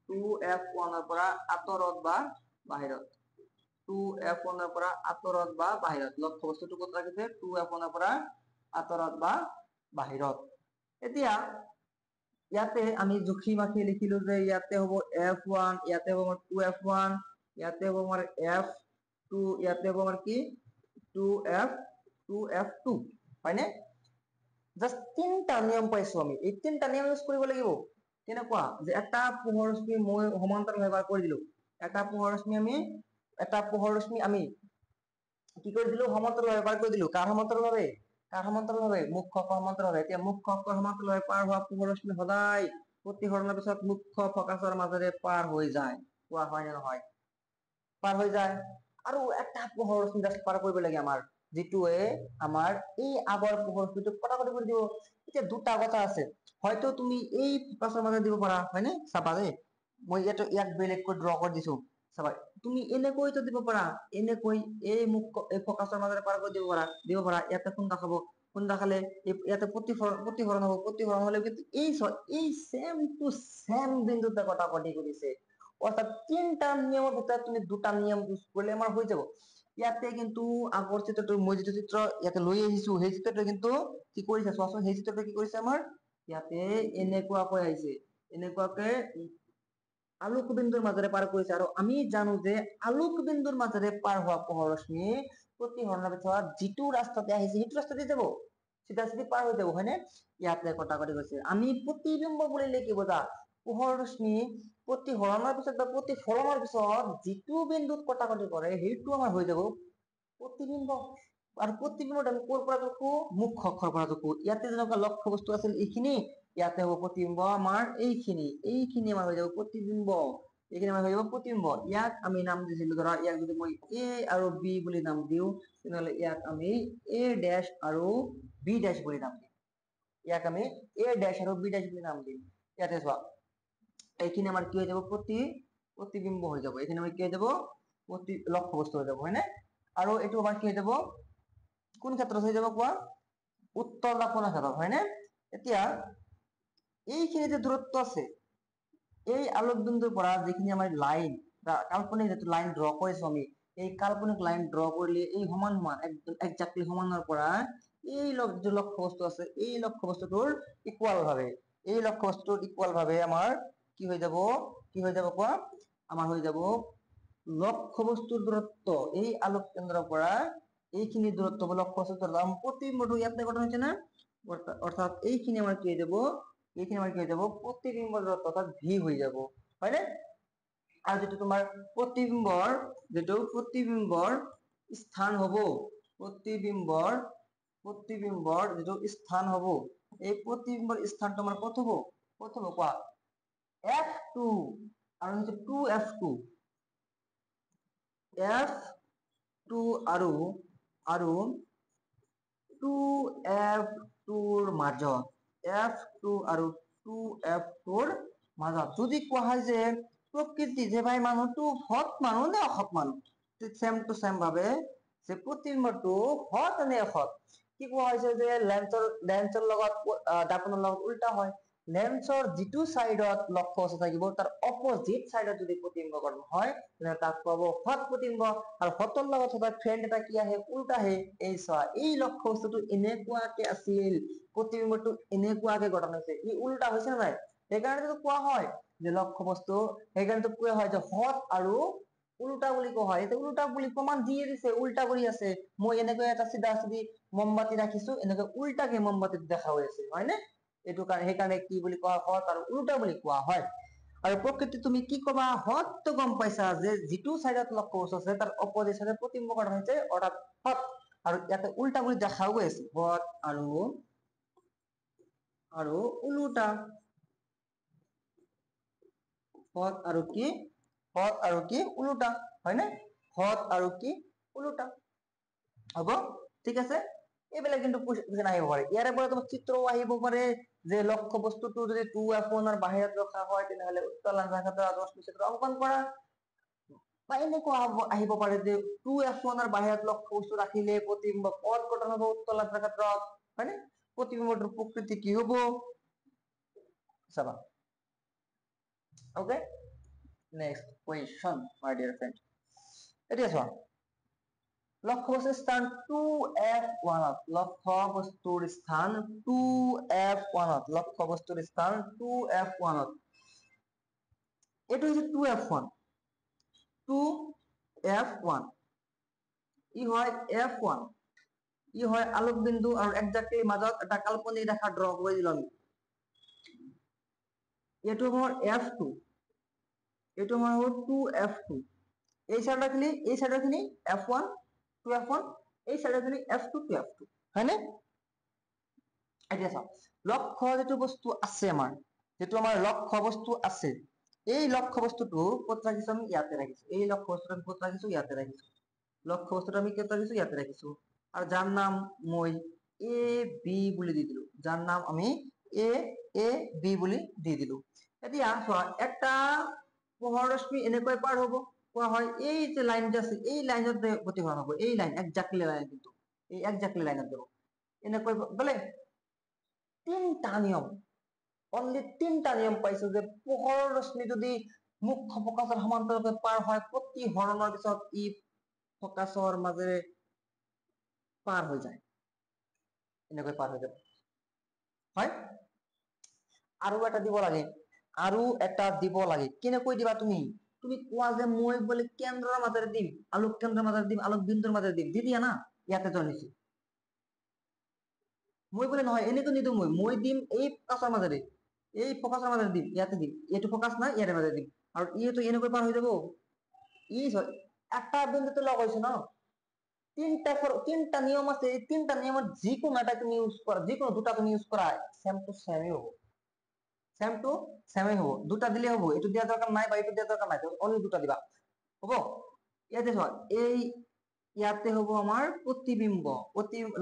2F1 ৰ পৰা আঁতৰত বা বাহিৰত 2F1 ৰ পৰা আঁতৰত বা বাহিৰত লক্ষ্য বস্তুটো ক'ত ৰাখিছে 2F1 ৰ পৰা আঁতৰত বা বাহিৰত এতিয়া ইয়াতে আমি জুখি মাখি লিখিলো যে ইয়াতে হ'ব F1 ইয়াতে হ'ব 2F1 ইয়াতে হ'ব আমাৰ F2 ইয়াতে হ'ব আমাৰ কি 2F2 হয়নে জাস্ট তিনটা নিয়ম পাইছো আমি এই তিনটা নিয়ম ইউজ কৰিব লাগিব কেনেকুৱা যে এটা পোহৰ ৰশ্মি মই সমান্তৰাল ব্যৱহাৰ কৰি দিলো এটা পোহৰ ৰশ্মি আমি কি কৰি দিলো সমান্তৰাল ব্যৱহাৰ কৰি দিলো কাৰ সমান্তৰালভাৱে মুখ্য অক্ষ সমান্তৰালভাৱে এতিয়া মুখ্য অক্ষৰ সমান্তৰালভাৱে পাৰ হোৱা পোহৰ ৰশ্মি সদায় প্ৰতিসৰণৰ পিছত মুখ্য ফকাছৰ মাজেৰে পাৰ হৈ যায় কোৱা হয় নে নহয় পাৰ হৈ যায় আৰু এটা পোহৰ ৰশ্মি জাস্ট পাৰ কৰিব লাগে আমাৰ যিটোৱে আমাৰ এই আগৰ পোহৰ ৰশ্মিটোক কটাকটি কৰি দিব এতিয়া দুটা কথা আছে হয়তো তুমি এই ফকাছৰ মাজেৰে দিব পাৰা হয়নে চাবা দেই মই ইয়াক বেলেগকৈ ড্ৰ কৰি দিছো চাবা তুমি এনেকৈতো দিব পাৰা এনেকৈ এই ফকাছৰ মাজেৰে পাৰ কৰি দিব পাৰা ইয়াতে কোন দেখালে ইয়াতে প্ৰতিফলন হলে কিন্তু এই সেম টু সেম বিন্দুতে কটাকটি কৰিছে অৰ্থাৎ তিনটা নিয়মৰ ভিতৰত তুমি দুটা নিয়ম ইউজ কৰিলে আমাৰ হৈ যাব ইয়াতে কিন্তু আগৰ চিত্ৰটো মই যিটো চিত্ৰ ইয়াতে লৈ আহিছো সেই চিত্ৰটো কিন্তু কি কৰিছে চোৱাচোন সেই চিত্ৰটো কি কৰিছে আমাৰ ইয়াতে এনেকুৱাকৈ আহিছে এনেকুৱাকে আলোক বিন্দুৰ মাজেৰে পাৰ কৰিছে আৰু আমি জানো যে আলোক বিন্দুৰ মাজেৰে পাৰ হোৱা পোহৰ ৰশ্মি প্ৰতিসৰণৰ পিছত যিটো ৰাস্তাতে আহিছে সেইটো ৰাস্তাতে যাব চিধা চিধি পাৰ হৈ যাব হয়নে ইয়াতে কটাকটি গৈছে আমি প্ৰতিবিম্ব বুলিলে কি বুজা পোহৰ ৰশ্মি প্ৰতিহৰণৰ পিছত বা প্ৰতিফলনৰ পিছত যিটো বিন্দুত কটাকটি কৰে সেইটো আমাৰ হৈ যাব প্ৰতিবিম্ব আৰু প্ৰতিবিম্বত আমি ক'ৰ পৰা জোখো মুখ্য অক্ষৰ পৰা জোখো ইয়াতে যেনেকুৱা লক্ষ্য বস্তু আছিল এইখিনি ইয়াতে হ'ব প্ৰতিবিম্ব আমাৰ এইখিনি আমাৰ হৈ যাব প্ৰতিবিম্ব ইয়াক আমি নাম দিছিলো ধৰা ইয়াক যদি মই A আৰু B বুলি নাম দিও তেনেহলে ইয়াক আমি A ড্যাশ আৰু B ড্যাশ বুলি নাম দিম ইয়াক আমি এ ড্যাশ আৰু বি ড্যাশ বুলি নাম দিম। ইয়াতে চোৱা এইখিনি আমাৰ কি হৈ যাব প্ৰতিবিম্ব হৈ যাব, এইখিনি আমাৰ কি হৈ যাব লক্ষ্য বস্তু হৈ যাব, হয়নে? আৰু এইটো আমাৰ কি হৈ যাব কোন ক্ষেত্ৰত হৈ যাব কোৱা, উত্তল কোণৰ ক্ষেত্ৰত, হয়নে? এতিয়া এইখিনি যে দূৰত্ব আছে, এই আলোক বিন্দুৰ পৰা যিখিনি আমাৰ লাইন কাল্পনিক যিটো লাইন ড্ৰ কৰিছো আমি, এই কাল্পনিক লাইন ড্ৰ কৰিলে এই সমান সমান একদম একজাক্টলি সমানৰ পৰা এই যে লক্ষ্য বস্তু আছে, এই লক্ষ্য বস্তুটোৰ ইকুয়াল ভাবে, এই লক্ষ্য বস্তুটোৰ ইকুয়াল ভাবে আমাৰ কি হৈ যাব কোৱা, আমাৰ হৈ যাব লক্ষ্য বস্তুৰ দূৰত্ব এই আলোক কেন্দ্ৰৰ পৰা এইখিনি দূৰত্ব লক্ষ্য বস্তুৰ দূৰত্ব প্ৰতিবিম্বটো ইয়াতে গঠন হৈছে না, অৰ্থাৎ এইখিনি আমাৰ কি হৈ যাব, এইখিনি আমাৰ কি হৈ যাব প্ৰতিবিম্বৰ দূৰত্ব অৰ্থাৎ ভি হৈ যাব, হয়নে? আৰু যেটো তোমাৰ প্ৰতিবিম্বৰ স্থান হব, প্ৰতিবিম্বৰ যেটো স্থান হব, এই প্ৰতিবিম্বৰ স্থানটো আমাৰ ক'ত হব কোৱা, F2 আৰু হচ্ছে 2F2 আৰু 2F2 মাজত, F2 আৰু 2F2 মাজত যদি কোৱা হয় যে প্ৰকৃতি যে ভাই মানুহটো সৎ মানুহ নে অসৎ মানুহ, সেম টু সেম ভাবে যে প্ৰতিবিম্বটো সৎ নে অসৎ, কি কোৱা হৈছে যে লেন্সৰ লগত দাপোনৰ লগত উল্টা হয়, লেন্সৰ যিটো সাইডত লক্ষ্য বস্তু থাকিব তাৰ অপোজিট সাইডত যদি প্ৰতিবিম্ব গঠন হয় তেনে তাক পাব সৎ প্ৰতিবিম্ব, আৰু সৎৰ লগত সদায় ফ্ৰেন্ড এটা কি আহে উল্টা আহে, এই চোৱা এই লক্ষ্য বস্তুটো এনেকুৱাকে আছিল, প্ৰতিবিম্বটো এনেকুৱাকে গঠন হৈছে, ই উল্টা হৈছে নে নাই, সেইকাৰণে কোৱা হয় যে লক্ষ্য বস্তু, সেইকাৰণে কোৱা হয় যে সৎ আৰু উল্টা বুলি কোৱা হয়, এতিয়া উল্টা বুলি প্ৰমাণ দিয়ে দিছে উল্টা কৰি আছে, মই এনেকৈ এটা চিধা চিধি মমবাতি ৰাখিছো এনেকৈ উল্টাকে মমবাতিত দেখা হৈ আছে, হয়নে? এইটো কাৰণে সেইকাৰণে কি বুলি কোৱা হয় সৎ আৰু উল্টা বুলি কোৱা হয়। আৰু প্ৰকৃতি তুমি কি কবা, সৎটো গম পাইছা যে যিটো চাইডত লক্ষ্য বস্তু আছে তাৰ অপজিট চাইডত প্ৰতিবিম্ব গঠন হৈছে অৰ্থাৎ সৎ, আৰু ইয়াতে উল্টা বুলি দেখাও গৈ আছে সৎ আৰু উল্টা, সৎ আৰু কি উল্টা, হয়নে? সৎ আৰু কি উল্টা হ'ব, ঠিক আছে? এইবিলাক কিন্তু কুৱেশ্যন আহিব পাৰে, ইয়াৰে পৰা তোমাৰ চিত্ৰও আহিব পাৰে যে লক্ষ্য বস্তুটো যদি 2F1 ৰ বাহিৰত ৰখা হয় তেনেহলে উত্তল চিত্ৰ অংকন কৰা, বা এনেকুৱা আহিব পাৰে যে 2F1 ৰ বাহিৰত লক্ষ্য বস্তু ৰাখিলে প্ৰতিবিম্ব পথ গঠন হব উত্তল ক্ষেত্ৰত, হয়নে? প্ৰতিবিম্বটোৰ প্ৰকৃতি কি হব চাবা, okay, next question my dear friend, এতিয়া চোৱা লক্ষ্য বস্তুৰ স্থান 2F1 ত, লক্ষ্য বস্তুৰ স্থান 2F1 ত, লক্ষ্য বস্তুৰ স্থান 2F1 ত, এইটো হৈছে 2F1 ই হয় F1, ই হয় আলোক বিন্দু আৰু একজাক্টলি মাজত এটা কাল্পনিক ৰেখা ড্ৰ কৰি দিলো আমি, এইটো হল F2, এইটো হল 2F2, এই চাইডৰ খিনি F1 2F1, এই চাইডৰ খিনি F2 2F2, হয়নে? এতিয়া চাওক লক্ষ্য যেটো বস্তু আছে আমাৰ, যেটো আমাৰ লক্ষ্য বস্তু আছে, এই লক্ষ্য বস্তুটো ক'ত ৰাখিছো আমি ইয়াতে ৰাখিছো, এই লক্ষ্য বস্তুটো আমি ক'ত ৰাখিছো ইয়াতে ৰাখিছো, লক্ষ্য বস্তুটো আমি ক'ত ৰাখিছো ইয়াতে ৰাখিছো, আৰু যাৰ নাম মই এ বি বুলি দি দিলো, যাৰ নাম আমি এ বি বুলি দি দিলো। এতিয়া চোৱা একটা পোহৰ ৰশ্মি এনেকৈ পাৰ হব, কোৱা হয় এই যে লাইনটো আছে এই লাইনত গতিপথ হব, এই লাইন একজাক্টলি লাইন, কিন্তু এই একজাক্টলি লাইনত যাব, এনেকৈ বোলে তিনটা নিয়ম, অনলি তিনটা নিয়ম পাইছো যে পোহৰৰ ৰশ্মি যদি মুখ্য ফকাচৰ সমান্তৰালকৈ পাৰ হয় প্ৰতি হৰণৰ পিছত ই ফকাচৰ মাজেৰে পাৰ হৈ যায়, এনেকৈ পাৰ হৈ যাব, হয়? আৰু এটা দিব লাগে, কেনেকৈ দিবা তুমি, তুমি কোৱা যে মই বোলে কেন্দ্ৰৰ মাজেৰে দিম, আলোক কেন্দ্ৰৰ মাজেৰে দিম, আলোক বিন্দুৰ মাজেৰে দিম, দি দিয়া না, ইয়াতে জনিছো মই বোলে নহয় এনেকৈ নিদিওঁ, মই দিম এই ফকাচৰ মাজেৰে, এই ফকাচৰ মাজেৰে দিম, ইয়াতে দিম, এইটো ফকাচ নাই ইয়াৰে মাজেৰে দিম, আৰু ইটো এনেকৈ পাৰ হৈ যাব, একটা বিন্দুতে লগ হৈছে ন, তিনটা নিয়ম আছে, এই তিনটা নিয়মত যিকোনো এটা তুমি ইউজ কৰা, যিকোনো দুটা তুমি ইউজ কৰা সেম টু সেমই হ'ব, সেম টু সেমই হ'ব, দুটা দিলে হ'ব, এইটো দিয়া দৰকাৰ নাই বা এইটো দিয়া দৰকাৰ নাই, অনলি দুটা দিবা, হ'ব? ইয়াতে চোৱা ইয়াতে হ'ব আমাৰ প্ৰতিবিম্ব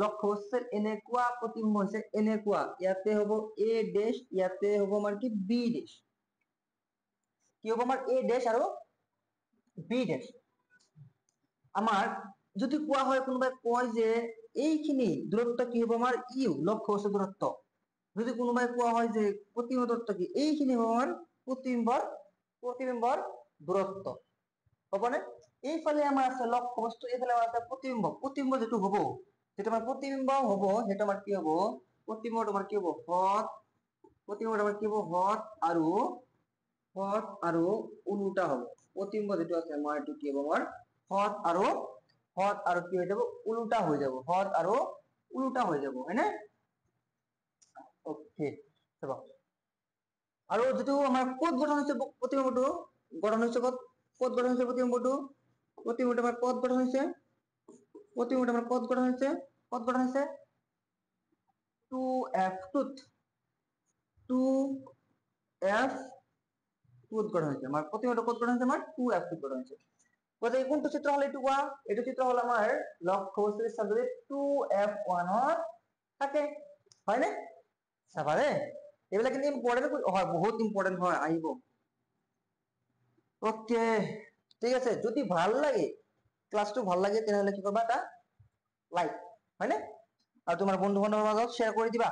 লক্ষ্যবস্তুৰ এনেকুৱা প্ৰতিবিম্ব হৈছে এনেকুৱা ইয়াতে হ'ব a ডেশ ইয়াতে হ'ব আমাৰ কি b ডেশ কি হ'ব আমাৰ a ডেশ আৰু b ডেশ আমাৰ যদি কোৱা হয় কোনোবাই কয় যে এইখিনি দূৰত্ব কি হ'ব আমাৰ ইউ লক্ষ্যবস্তুৰ দূৰত্ব যদি কোনোবাই কোৱা হয় যে প্ৰতিবিম্ব দূৰত্ব কি এইখিনি হ'ব আমাৰ প্ৰতিবিম্বৰ দূৰত্ব হবনে এইফালে আমাৰ আছে লক্ষ্যবস্তু এইফালে আমাৰ আছে প্ৰতিবিম্ব যেটো হ'ব যেটো আমাৰ প্ৰতিবিম্ব হ'ব সেইটো আমাৰ কি হ'ব প্ৰতিবিম্ব তোমাৰ কি হ'ব প্ৰতিবিম্ব আমাৰ কি হ'ব হঠ আৰু উল্টা হ'ব প্ৰতিবিম্ব যেটো আছে আমাৰ এটো কি হ'ব আমাৰ হঠ আৰু কি হৈ যাব উল্টা হৈ যাব হঠ আৰু উল্টা হৈ যাব হয়নে ওকে চলো আৰু যেটো আমাৰ ক'ত গঠন হৈছে প্ৰতিবিম্বটো গঠন হৈছে ক'ত গঠন হৈছে প্ৰতিবিম্বটো আমাৰ ক'ত গঠন হৈছে প্ৰতিবিম্বটো আমাৰ ক'ত গঠন হৈছে 2f2 2f ক'ত গঠন হৈছে আমাৰ প্ৰতিবিম্বটো ক'ত গঠন হৈছে আমাৰ 2f2 গঠন হৈছে গতিকে কোনটো চিত্ৰ হল এইটো কোৱা এইটো চিত্ৰ হল আমাৰ লক্ষ্যবস্তুৰ চাবজেক্ট 2f1 থাকে হয়নে চাবা দে এইবিলাক কিন্তু ইম্পৰ্টেন্ট হয় বহুত ইম্পৰ্টেন্ট হয় আহিব ওকে ঠিক আছে যদি ভাল লাগে ক্লাসটো ভাল লাগে তেনেহলে কি করবা এটা লাইক হয়নে আৰু তোমাৰ বন্ধু বান্ধৱৰ মাজত শ্বেয়াৰ কৰি দিবা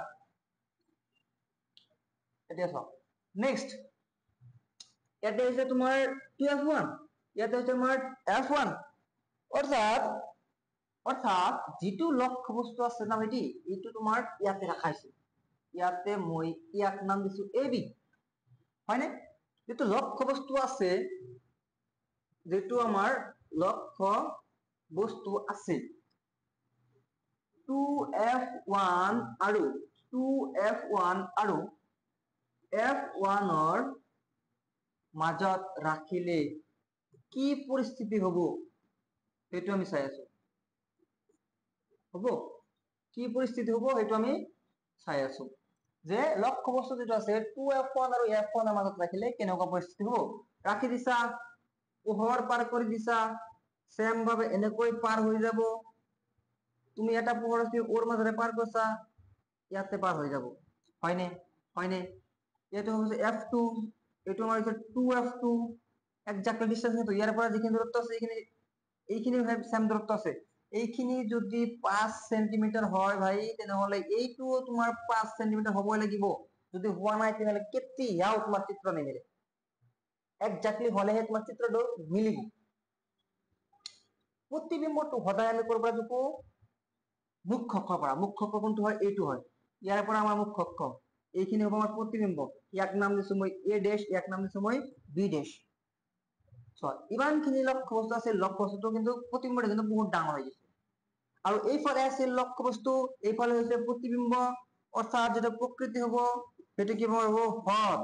এতিয়া চাও নেক্সট ইয়াতে হৈছে তোমাৰ 2f1 ইয়াতে হৈছে তোমাৰ f1 অৰ্থাৎ যিটো লক্ষ্য বস্তু আছে না এটি এইটো তোমাৰ ইয়াতে ৰাখা হৈছে ইয়াতে মই ইয়াক নাম দিছো ab হয়নে যেটো লক্ষ্য বস্তু আছে যেটো আমাৰ লক্ষ্য বস্তু আছে 2f1 আৰু 2f1 আৰু f1 ৰ মাজত ৰাখিলে কি পৰিস্থিতি হ'ব সেইটো আমি চাই আছো হ'ব কি পৰিস্থিতি হ'ব সেইটো আমি চাই আছো যে লক্ষ্য বস্তু যেটো আছে 2f1 আৰু f1 ৰ মাজত ৰাখিলে কেনেকুৱা পৰিস্থিতি হ'ব ৰাখি দিছা পোহৰ পাৰ কৰি দিছা সেম ভাবে এনেকৈ পাৰ হৈ যাব তুমি এটা পোহৰ ওৰ মাজেৰে পাৰ কৰিছা ইয়াতে পাৰ হৈ যাব হয়নে এইটো হৈছে f2 এইটো আমাৰ হৈছে 2f2 একজাক্টলি ডিসটেন্স কিন্তু ইয়াৰ পৰা যিখিনি দূৰত্ব আছে এইখিনি সেম দূৰত্ব আছে এইখিনি যদি 5 সেন্টিমিটাৰ হয় ভাই তেনেহলে এইটো তোমাৰ 5 সেন্টিমিটাৰ হ'বই লাগিব যদি হোৱা নাই তেনেহলে কেতিয়াও তোমাৰ চিত্ৰ নিমিলে একজাক্টলি হলেহে তোমাৰ চিত্ৰটো মিলিব প্ৰতিবিম্বটো সদায় আমি কৰবা জুকো মুখ্য অক্ষ কোনটো হয় এইটো হয় ইয়াৰ পৰা আমাৰ মুখ্য অক্ষ এইখিনি হ'ব আমাৰ প্ৰতিবিম্ব ইয়াক নাম দিছো মই a ড্যাশ ইয়াক নাম দিছো মই b ড্যাশ ইমানখিনি লক্ষ্য বস্তু আছে লক্ষ্য বস্তুটো কিন্তু প্ৰতিবিম্বটো কিন্তু বহুত ডাঙৰ হৈ গৈছে আৰু এইফালে আছে লক্ষ্য বস্তু এইফালে হৈছে প্ৰতিবিম্ব অৰ্থাৎ যেটা প্ৰকৃতি হ'ব সেইটো কি হ'ব হঠ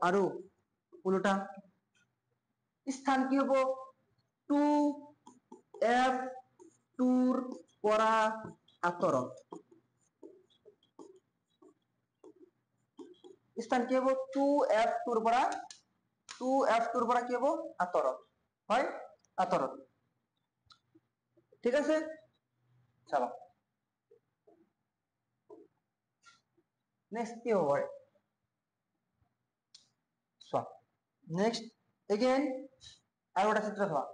আৰু উল্টা স্থান কি হ'ব 2f2 ৰ পৰা আঁতৰত স্থান কি হ'ব 2f2 ৰ পৰা কি হ'ব আঁতৰত হয় আঁতৰত ঠিক আছে চলো নেক্সট কি হ'ব চোৱা নেক্সট এগেইন আৰু এটা চিত্ৰ চোৱা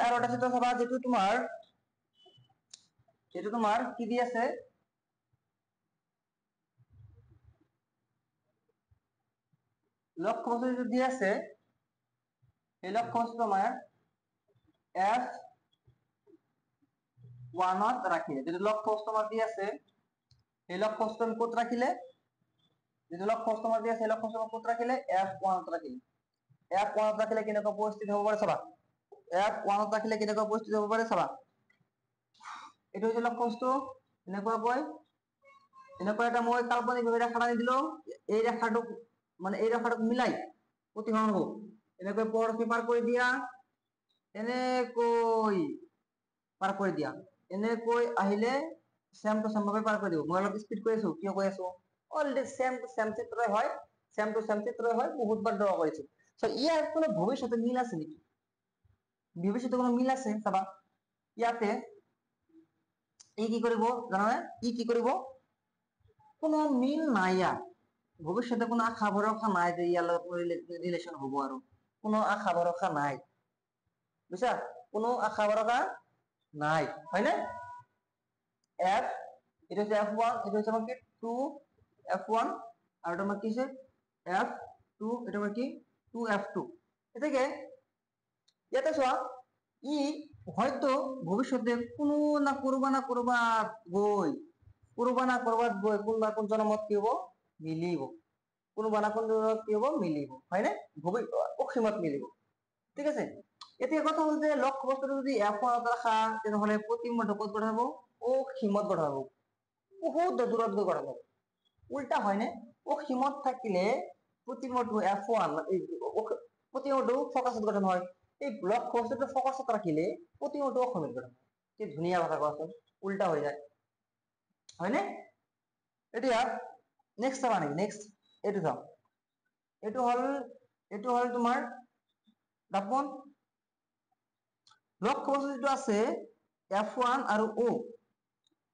আৰু এটা চিত্ৰ চাবা যেটো তোমাৰ কি দি আছে লক্ষ্য বস্তু যেটো দি আছে এই লক্ষ্য বস্তু আমাৰ f1 ত ৰাখিলে যেটো লক্ষ্য বস্তু আমাৰ দি আছে এই লক্ষ্য বস্তু আমি ক'ত ৰাখিলে যেটো লক্ষ্য বস্তু আমাৰ দি আছে এই লক্ষ্য বস্তু ক'ত ৰাখিলে f1 ত ৰাখিলে f1 ত ৰাখিলে কেনেকুৱা পৰিস্থিতি হ'ব পাৰে চাবা f1 ত ৰাখিলে কেনেকুৱা পৰিস্থিতি হ'ব পাৰে চাবা এইটো হৈছে লক্ষ্য বস্তু এনেকুৱা এটা মই কাল্পনিক ভাৱে ৰেখা টানি দিলো এই ৰেখাটোক মানে এই ৰেখাটোক মিলাই প্ৰতিসৰণ হ'ব এনেকৈ পৰৱৰ্তী পাৰ কৰি দিয়া এনেকৈ পাৰ কৰি দিয়া এনেকৈ আহিলে সেম টু সেম ভাবে পাৰ কৰি দিব মই অলপ স্পীড কৰি আছো কিয় কৈ আছো অলৰেডি সেম টু সেম চিত্ৰই হয় বহুতবাৰ ড্ৰ কৰিছো ইয়াৰ কোনো ভৱিষ্যতে মিল আছে নেকি? ভৱিষ্যতে কোনো মিল আছে? চাবা ইয়াতে ই কি কৰিব জানানে? ই কি কৰিব? কোনো মিল নাই ইয়াৰ। ভৱিষ্যতে কোনো আশা ভৰসা নাই যে ইয়াৰ লগত ৰিলেশ্যন হ'ব আৰু কোনো আশা ভৰসা নাই, বুঝছা? কোনো আশা ভৰসা নাই, হয়নে? এফ এটা হচ্ছে F1, এটা হচ্ছে আমার কি 2F1 আর এটা আমার কি আছে F2, এটা আমার কি 2F2। এটাকে ইয়াতে চোৱা ই হয়তো ভবিষ্যতে কোনো না কৰবাত গৈ কোনোবা কোন জনমত কি হ'ব মিলিব, কোনোবা না কোন জনমত কি হ'ব মিলিব, হয়নে? অসীমত মিলিব, ঠিক আছে? এতিয়া কথা হল যে লক্ষ্য বস্তুটো যদি F1 ৰাখা তেনেহলে প্ৰতিমত ক'ত গঠন হ'ব? অসীমত গঠন হ'ব, বহুত দূৰত গৈ গঠন হ'ব। উল্টা হয়নে? অসীমত থাকিলে প্ৰতিমটো F1 প্ৰতিমটো ফকাসত গঠন হয়, এই লক্ষ্য বস্তুটো ফকাসত ৰাখিলে প্ৰতিমটো অসীমত গঠন হয়। কি ধুনীয়া কথা কোৱাচোন, উল্টা হৈ যায়, হয়নে? এতিয়া নেক্সট চাবা নেকি? নেক্সট এইটো চাও, এইটো হল তোমাৰ দাপোন লক্ষ্য বস্তু যেটো আছে F1 আৰু O,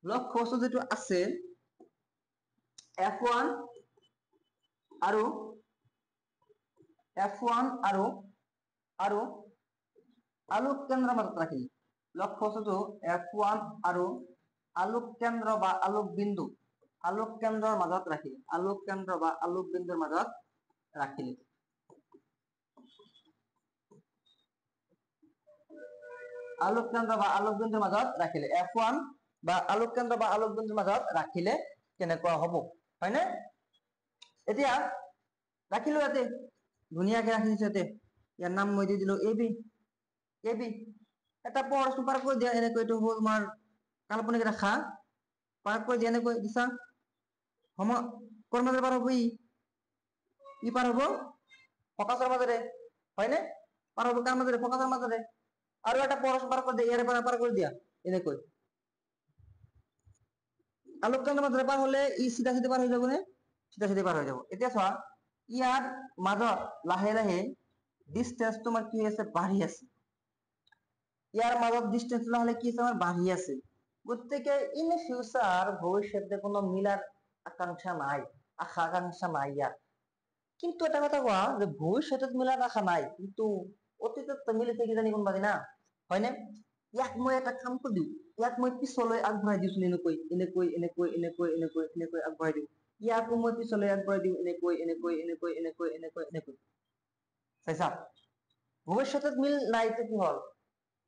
লক্ষ্য বস্তু যেটো আছে F1 আৰু আলোক কেন্দ্ৰৰ মাজত ৰাখিলে, লক্ষ্য বস্তুটো F1 আৰু আলোক কেন্দ্ৰ বা আলোক বিন্দু, আলোক কেন্দ্ৰৰ মাজত ৰাখিলে, আলোক কেন্দ্ৰ বা আলোক বিন্দুৰ মাজত ৰাখিলে, আলোক কেন্দ্ৰ বা আলোক বিন্দুৰ মাজত ৰাখিলে, F1 বা আলোক কেন্দ্ৰ বা আলোক বিন্দুৰ মাজত ৰাখিলে কেনেকুৱা হ'ব, হয়নে? এতিয়া ৰাখিলো ইয়াতে, ধুনীয়াকে ৰাখিছো ইয়াতে, ইয়াৰ নাম মই দি দিলো AB, এটা প্ৰশ্ন পাৰ কৰি দিয়া, এনেকৈ এইটো হ'ল তোমাৰ কাল্পনিক ৰেখা পাৰ কৰি দিয়া, এনেকৈ দিছা কৰ মাজেৰে পাৰ হ'ব? ই পাৰ হ'ব ফকাসৰ মাজেৰে, হয়নে? পাৰ হ'ব কাৰ মাজেৰে? ফকাসৰ মাজেৰে। আৰু এটা প্ৰশ্ন পাৰ কৰি দিয়া, ইয়াৰে পৰা পাৰ কৰি দিয়া, এনেকৈ আলোক কেন্দ্ৰৰ মাজেৰে পাৰ হলে ই চিধা চিধি পাৰ হৈ যাব নে? চিধা চিধি পাৰ হৈ যাব। এতিয়া চোৱা ইয়াৰ মাজত লাহে লাহে ডিসটেন্স তোমাৰ কি আছে? বাঢ়ি আছে। ইয়াৰ মাজত ডিসটেন্স লাহে কি আছে? আমাৰ বাঢ়ি আছে। গতিকে ইন ফিউচাৰ ভবিষ্যতে কোনো মিলাৰ আকাঙ্ক্ষা নাই, আশা আকাঙ্ক্ষা নাই ইয়াৰ। কিন্তু এটা কথা কোৱা যে ভবিষ্যতে মিলার আশা নাই, কিন্তু অতীতত মিলিছে কিজানি কোনোবা দিনা, হয়নে? ইয়াক মই এটা কাম কৰি দিওঁ, ইয়াক মই পিছলৈ আগবঢ়াই দিওঁচোন, এনেকৈ এনেকৈ এনেকৈ এনেকৈ এনেকৈ এনেকৈ আগবঢ়াই দিওঁ, ইয়াকো মই পিছলৈ আগবঢ়াই দিওঁ, এনেকৈ এনেকৈ এনেকৈ এনেকৈ এনেকৈ এনেকৈ, চাইছা? ভবিষ্যতত মিল নাই, তো কি হল?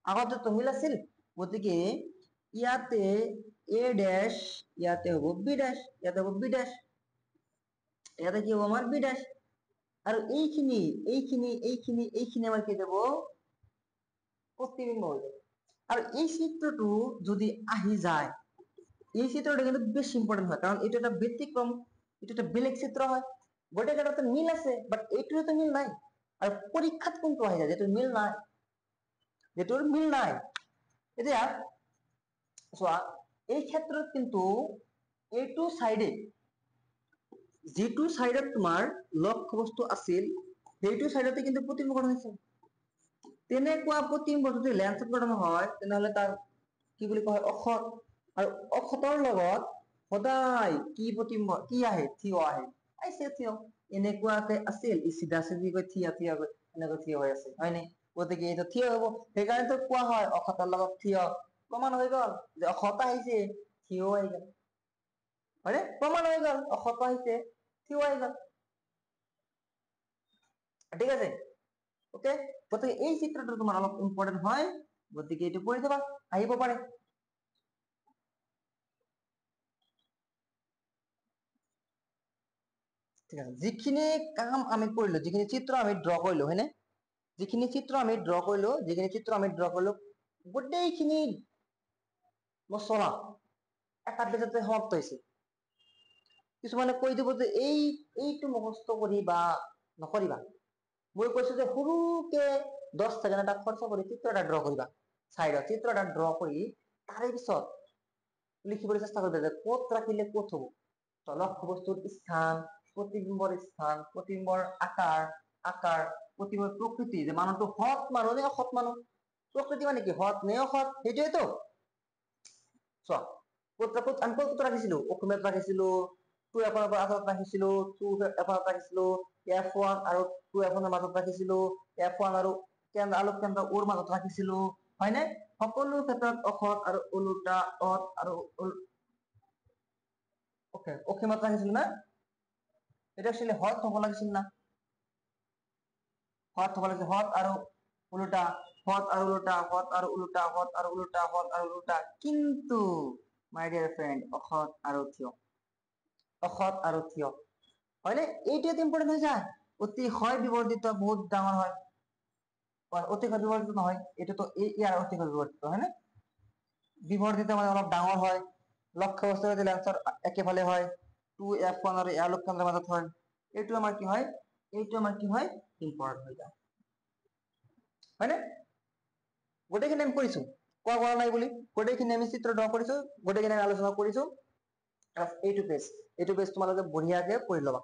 আগতে তো মিল আছিল। গতিকে ইয়াতে এ ড্যাশ, ইয়াতে হব বি ড্যাশ, ইয়াতে হব বি ড্যাশ, ইয়াতে কি হব আমার বি ড্যাশ, আর এইখিনি আমার কি দেব? প্রতিবিম্ব হয়ে যাবে। আর এই চিত্রটো যদি আহি যায়, এই চিত্রটা কিন্তু বেশি ইম্পর্টেন্ট হয়, কারণ এটা একটা ব্যতিক্রম, এটা একটা বেলেগ চিত্র হয়। গোটেইকেইটাতে মিল আছে, বাট এইটোতে মিল নাই। আর পরীক্ষাত কোনটো আহি যায় যেটোৰ মিল নাই, এতিয়া চোৱা এই ক্ষেত্ৰত কিন্তু এইটো সাইডে, যিটো সাইডত তোমাৰ লক্ষ্য বস্তু আছিল, সেইটো সাইডতে কিন্তু প্ৰতিবিম্ব গঠন হৈছে। তেনেকুৱা প্ৰতিবিম্ব যদি লেন্সত গঠন হয়, তেনেহলে তাৰ কি বুলি কোৱা হয়? অসৎ। আৰু অসতৰ লগত সদায় কি প্ৰতিবিম্ব কি আহে? থিয় আহে। আহিছে থিয়, এনেকুৱাকে আছিল, ই চিধা চিধিকৈ থিয় গৈ এনেকৈ থিয় হৈ আছে, হয় নে? গতিকে এইটো থিয় হব, সেইকাৰণেতো কোৱা হয় অসতৰ লগত থিয়। প্ৰমাণ হৈ গল যে অসত আহিছে, থিয় আহি গল, হয়নে? প্ৰমাণ হৈ গল অসত আহিছে, থিয় আহি গল, ঠিক আছে? ওকে, গতিকে এই চিত্ৰটো তোমাৰ অলপ ইম্পৰ্টেন্ট হয়, গতিকে এইটো পঢ়ি থবা, আহিব পাৰে। ঠিক আছে, যিখিনি কাম আমি কৰিলো, যিখিনি চিত্ৰ আমি ড্ৰ কৰিলো, হয়নে? যিখিনি চিত্ৰ আমি ড্ৰ কৰিলো, গোটেইখিনি মচলা এটা পেজতে সমাপ্ত হৈছে। কিছুমানে কৈ দিব যে এইটো মুখস্থ কৰি বা নকৰিবা। মই কৈছো যে সৰুকে 10 ছেকেণ্ড এটা খৰচ কৰি চিত্ৰ এটা ড্ৰ কৰিবা, চাইডত চিত্ৰ এটা ড্ৰ কৰি তাৰে পিছত লিখিবলৈ চেষ্টা কৰিবা যে ক'ত ৰাখিলে ক'ত হ'ব। লক্ষ্য বস্তুৰ স্থান, প্ৰতিবিম্বৰ স্থান, প্ৰতিবিম্বৰ আকাৰ, প্ৰতিবিম্ব প্ৰকৃতি যে মানুহটো সৎ মানুহ নে অসৎ মানুহ, প্ৰকৃতি মানে কি সৎ নে অসৎ, সেইটোৱেতো চোৱা আমি ক'ত ৰাখিছিলো, অসমীয়াত ৰাখিছিলো, টু এফনৰ পৰা আচলত ৰাখিছিলো, টু এফনত ৰাখিছিলো, F1 আৰু 2F1 ৰ মাজত ৰাখিছিলো, F1 আৰু আলোক কেন্দ্ৰ ওৰ মাজত ৰাখিছিলো, হয়নে? সকলো ক্ষেত্ৰত অসৎ আৰু ওলোটা অসৎ আৰু অসীমত ৰাখিছিল না, এটা একচুয়ালি সৎ হ'ব লাগিছিল না, সৎ হ'ব লাগিছিল, সৎ আৰু ওলোটা, সৎ আৰু ওলোটা, সৎ আৰু ওলোটা, সৎ আৰু ওলোটা, সৎ আৰু ওলোটা, কিন্তু মাই ডিয়াৰ ফ্ৰেন্ড অসৎ আৰু থিয়, অসৎ আৰু থিয়, হয়নে? এইটোৱে ইম্পৰ্টেন্ট হৈ যায়, অতি হয় বিবৰ্জিত বহুত ডাঙৰ হয়, অতিশয় বিবৰ্জিত নহয়, এইটোতো ইয়াৰ অতিশয় বিবৰ্জিত, হয়নে? বিবৰ্জিত মানে অলপ ডাঙৰ হয়, লক্ষ্য বস্তু যদি লেন্সৰ একেফালে হয়, 2F1 আৰু আলোক কেন্দ্ৰৰ মাজত হয়, এইটো আমাৰ কি হয়, এইটো আমাৰ কি হয়, ইম্পৰ্টেন্ট হৈ যায়, হয়নে? গোটেইখিনি আমি কৰিছো, কোৱা কৰা নাই বুলি, গোটেইখিনি আমি চিত্ৰ ড্ৰ কৰিছো, গোটেইখিনি আলোচনা কৰিছো, এইটো পেজ তোমালোকে বঢ়িয়াকে কৰি ল'বা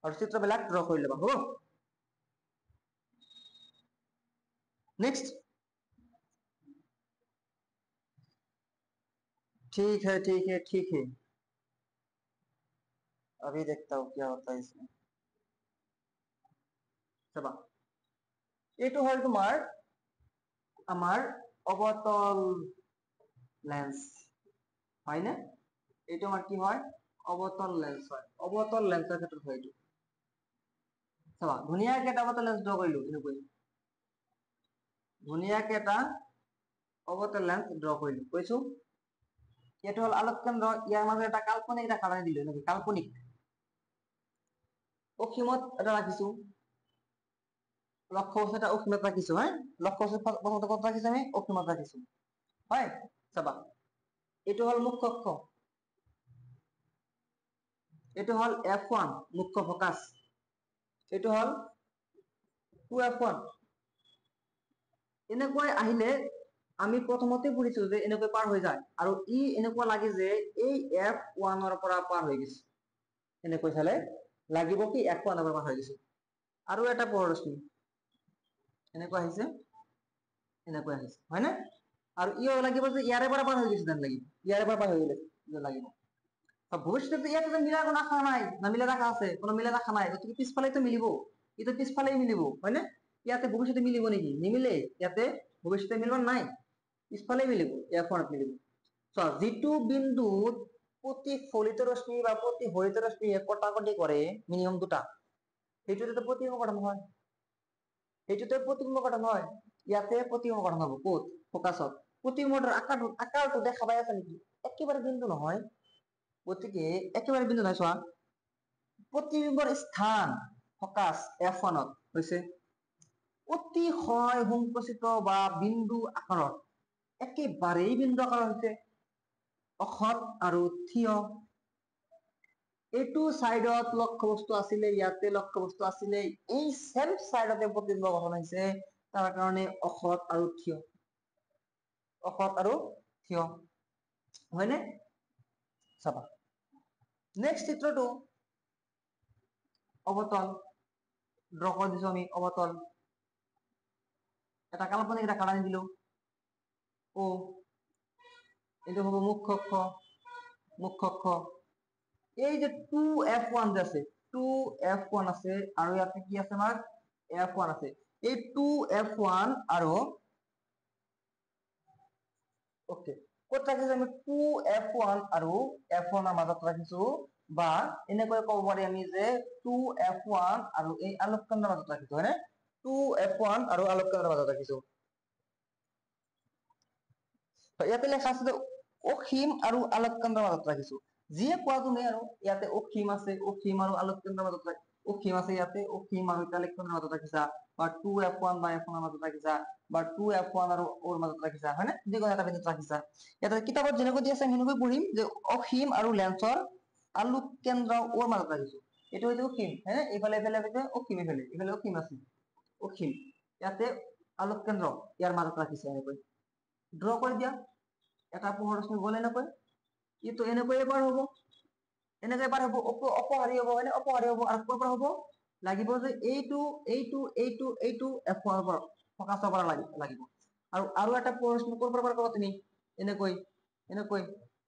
আৰু চিত্ৰবিলাক ড্ৰ কৰি ল'বা, হ'ব? नेक्स्ट, ठीक है ठीक है ठीक है, अभी देखता हूँ क्या होता है इसमें। চাবা এইটো হল তোমাৰ আমাৰ অবতল লেন্স, হয়নে? এইটো আমাৰ কি হয়, অবতল লেন্স হয়, অবতল লেন্সৰ ক্ষেত্ৰত হয় এইটো। চাবা ধুনীয়াকে এটা অবতল লেন্স ড্ৰ কৰিলো, এনেকৈ ধুনীয়াকে এটা অবতল লেন্স ড্ৰ কৰিলো, কৈছো এইটো হল আলোক কেন্দ্ৰ, ইয়াৰ মাজত এটা কাল্পনিক ৰেখা টানি দিলো, এনেকৈ কাল্পনিক, অসীমত এটা ৰাখিছো, লক্ষ্য বস্তু এটা অসীমত ৰাখিছো, হ্যাঁ লক্ষ্য বস্তু প্ৰথমতে ক'ত ৰাখিছো, আমি অসীমত ৰাখিছো, হয়? চাবা এইটো হল মুখ্য অক্ষ, এইটো হল F1 মুখ্য ফোকাস, এইটো হল 2F1, এনেকৈ আহিলে আমি প্ৰথমতে পঢ়িছো যে এনেকৈ পাৰ হৈ যায়, আৰু ই এনেকুৱা লাগে যে এই F1 ৰ পৰা পাৰ হৈ গৈছে, এনেকৈ চালে লাগিব কি F1 ৰ পৰা পাৰ হৈ গৈছে, আৰু এটা পোহৰ ৰশ্মি এনেকুৱা আহিছে, এনেকৈ আহিছে, হয় নে? আৰু ইও লাগিব যে ইয়াৰে পৰা পাৰ হৈ গৈছে যেন লাগিব, ইয়াৰে পৰা পাৰ হৈ গলে লাগিব, ভৱিষ্যতে ইয়াত মিলা কোনো আশা নাই না, মিলা আশা আছে, কোনো মিলা আশা নাই, গতিকে পিছফালেতো মিলিব, এইটো পিছফালেই মিলিব, হয় নে? ইয়াতে ভৱিষ্যতে মিলিব নেকি, নিমিলে, ইয়াতে ভৱিষ্যতে মিলিব নাই, পিছফালেই মিলিব, F1 মিলিব। চোৱা যিটো বিন্দুত প্ৰতিফলিত ৰশ্মি বা প্ৰতিহৰিত ৰশ্মিয়ে কটাকটি কৰে মিনিমাম দুটা, সেইটোতে প্ৰতিবিম্ব গঠন হয়, সেইটোতে প্ৰতিবিম্ব গঠন হয়, ইয়াতে প্ৰতিবিম্ব গঠন হব, ক'ত? ফোকাছত। প্ৰতিবিম্বৰ আকাৰটো দেখা পাই আছা নেকি? একেবাৰে বিন্দু নহয়, গতিকে একেবাৰে বিন্দু নহয়, চোৱা প্ৰতিবিম্বৰ স্থান ফোকাস F1 হৈছে অতিশয় সংকুচিত বা বিন্দু আকাৰত, একেবাৰেই বিন্দু আকাৰৰ হৈছে, অসৎ আৰু থিয়, এইটো চাইডত লক্ষ্য বস্তু আছিলে, ইয়াতে লক্ষ্য বস্তু আছিলে, এই চেম চাইডতে প্ৰতিবিম্ব গঠন হৈছে, তাৰ কাৰণে অসৎ আৰু থিয়, অসৎ আৰু থিয়, হয়নে? চাবা নেক্সট চিত্ৰটো অবতল ড্ৰ কৰি দিছো আমি, অবতল এটা কাল্পনিক ৰেখা টানি দিলো, ও এইটো হব মুখ্য অক্ষ, মুখ্য অক্ষ, এই যে 2F1 যে আছে, 2F1 আছে, আৰু ইয়াতে কি আছে আমাৰ F1 আছে, এই 2F1 আৰু ওকে ক'ত ৰাখিছো আমি, 2F1 আৰু F1 ৰ মাজত ৰাখিছো, বা এনেকৈ ক'ব পাৰি আমি যে 2F1 আৰু এই আলোক কেন্দ্ৰৰ মাজত ৰাখিছো, হয়নে? 2F1 আৰু আলোক কেন্দ্ৰৰ মাজত ৰাখিছো, ইয়াতে লেখা আছে যে অসীম আৰু আলোক কেন্দ্ৰৰ মাজত ৰাখিছো, যিয়ে কোৱা তুমি, আৰু ইয়াতে অসীম আছে, অসীম আৰু আলোক কেন্দ্ৰৰ মাজত অসীম আছে, ইয়াতে অসীম আৰু আলোক কেন্দ্ৰৰ মাজত ৰাখিছা, বা 2F1 বা F1 ৰ মাজত ৰাখিছা, বা 2F1 আৰু ওৰ মাজত ৰাখিছা, হয় নে? যিকোনো এটা বিন্দুত ৰাখিছা, ইয়াতে কিতাপত যেনেকৈ দি আছে সেনেকৈ পঢ়িম যে অসীম আৰু লেন্সৰ আলোক কেন্দ্ৰ ওৰ মাজত ৰাখিছো, এইটো হৈছে অসীম, হয়নে? এইফালে এইফালে অসীম, এইফালে অসীম আছে, অসীম, ইয়াতে আলোক কেন্দ্ৰ ইয়াৰ মাজত ৰাখিছে, এনেকৈ ড্ৰ কৰি দিয়া, এটা পোহৰ ৰশ্মি গ'ল এনেকৈ, কিন্তু এনেকৈ এবাৰ হ'ব, এনেকৈ এবাৰ হ'ব, অপহাৰী হ'ব, হয়নে? অপহাৰী হ'ব, আৰু ক'ৰ পৰা হ'ব, লাগিব যে এইটো F1 ৰ পৰা ফকাছৰ পৰা লাগিব আৰু এটা প্ৰশ্ন কৰ পৰা কৰিব তুমি এনেকৈ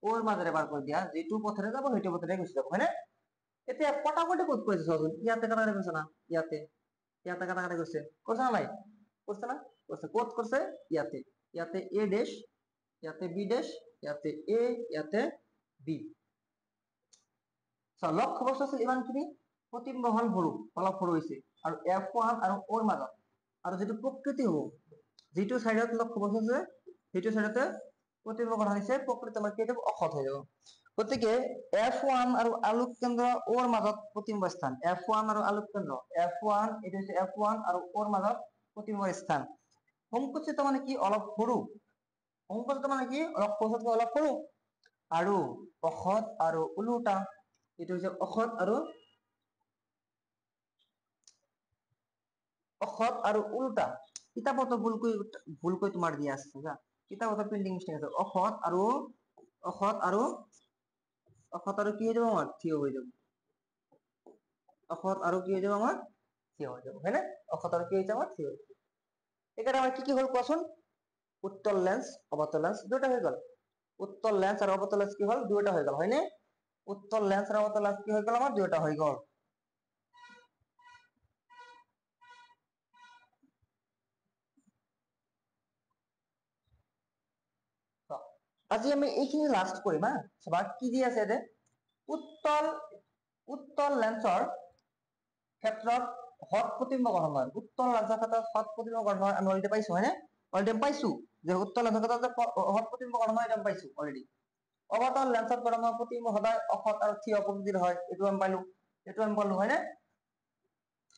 ওৰ মাজেৰে বাৰ কৰি দিয়া যেটো পথৰে যাব সেইটো পথৰে গুচি যাব হয়নে এতিয়া পটাপটি ক'ত কৰিছে চোৱাচোন ইয়াতে কাটা গৈছে না ইয়াতে কাটা গৈছে কৰিছে না নাই কৰিছে না কৰিছে ক'ত কৰিছে ইয়াতে A ডেশ ইয়াতে B ডেশ ইয়াতে A ইয়াতে B লক্ষ্য বস্তু আছিল ইমানখিনি প্ৰতিবিম্ব হল সৰু অলপ সৰু হৈছে আৰু F1 আৰু ওৰ মাজত আৰু যেটো প্ৰকৃতি হ'ব যেটো সাইডত লক্ষ্য বস্তু আছে সেইটো সাইডতে প্ৰতিবিম্ব গঠন হৈছে প্ৰকৃতি আমাৰ কেইটা অসৎ হৈ যাব গতিকে F1 আৰু আলোক কেন্দ্ৰ ওৰ মাজত প্ৰতিবিম্ব স্থান F1 আৰু আলোক কেন্দ্ৰ F1 এটো হৈছে F1 আৰু ওৰ মাজত প্ৰতিবিম্ব স্থান সংকুচিত মানে কি অলপ সৰু সংকুচিত মানে কি অলপ সৰু আৰু অসৎ আৰু ওলোটা এটো হৈছে অসৎ আৰু উল্টা কিতাপতো ভুলকৈ তোমাৰ দিয়া আছে হা কিতাপতো প্ৰিন্টিং মিস্টেক আছে অসৎ আৰু কি হৈ যাব আমাৰ থিয় হৈ যাব অসৎ আৰু কি হৈ যাব আমাৰ থিয় হৈ যাব হয়নে অসৎ আৰু কি হৈ যাব থিয় হৈ যাব এখানে আমাৰ কি হল কোৱাচোন উত্তল লেন্স অবতল লেন্স দুটো হৈ গল উত্তল লেন্স আর অবতল লেন্স কি হল দুটো হয়ে গেল হয়নে উত্তল লেন্স আর অবতল লেন্স কি হয়ে গেল আমার দুটো হয়ে গেল আজি আমি এইখিনি লাস্ট কৰিম হা সবা কি দি আছে এতে উত্তল লেন্সৰ ক্ষেত্ৰত হট প্ৰতিবিম্ব গঠন হয় উত্তল লেন্সৰ ক্ষেত্ৰত হট প্ৰতিবিম্ব গঠন হয় আমি অলৰেডি পাইছো হয়নে অলৰেডি পাইছো যে উত্তল লেন্সৰ ক্ষেত্ৰত হট প্ৰতিবিম্ব গঠন হয় আমি পাইছো অলৰেডি অবতল লেন্সৰ গঠন প্ৰতিবিম্ব সদায় অসৎ আৰু থিয় প্ৰকৃতিৰ হয় এটো আমি পালো হয়নে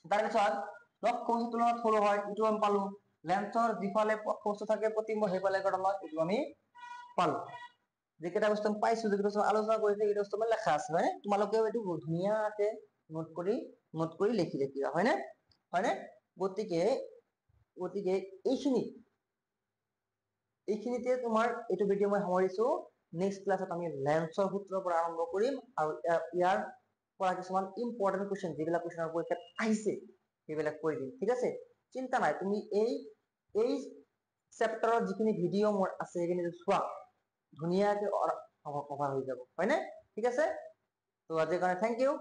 তাৰ পিছত লক্ষ্য বস্তুৰ তুলনাত সৰু হয় এটো আমি পালো লেন্সৰ যিফালে বস্তু থাকে প্ৰতিবিম্ব সেইফালে গঠন হয় এটো আমি পালো যেকেইটা বস্তু পাইছো যেকেইটা বস্তু আলোচনা কৰিছে এইটো বস্তু লেখা আছে হয় তোমালোকেও এইটো ধুনীয়াকে নোট কৰি লিখি ৰাখিবা হয়নে গতিকে এইখিনিতে তোমাৰ এইটো ভিডিও মই সামৰিছো নেক্সট ক্লাছত আমি লেন্সৰ সূত্ৰৰ পৰা আৰম্ভ কৰিম আৰু ইয়াৰ পৰা কিছুমান ইম্পৰ্টেন্ট কোৱেশ্চন যিবিলাক কোৱেশ্চনৰ পৰীক্ষাত আহিছে সেইবিলাক কৰি দিম ঠিক আছে চিন্তা নাই তুমি এই চেপ্টাৰৰ যিখিনি ভিডিও মোৰ আছে সেইখিনি চোৱা ধুনীয়াকে কভাৰ হৈ যাব হয়নে ঠিক আছে তো আজিৰ কাৰণে থ্যাংক ইউ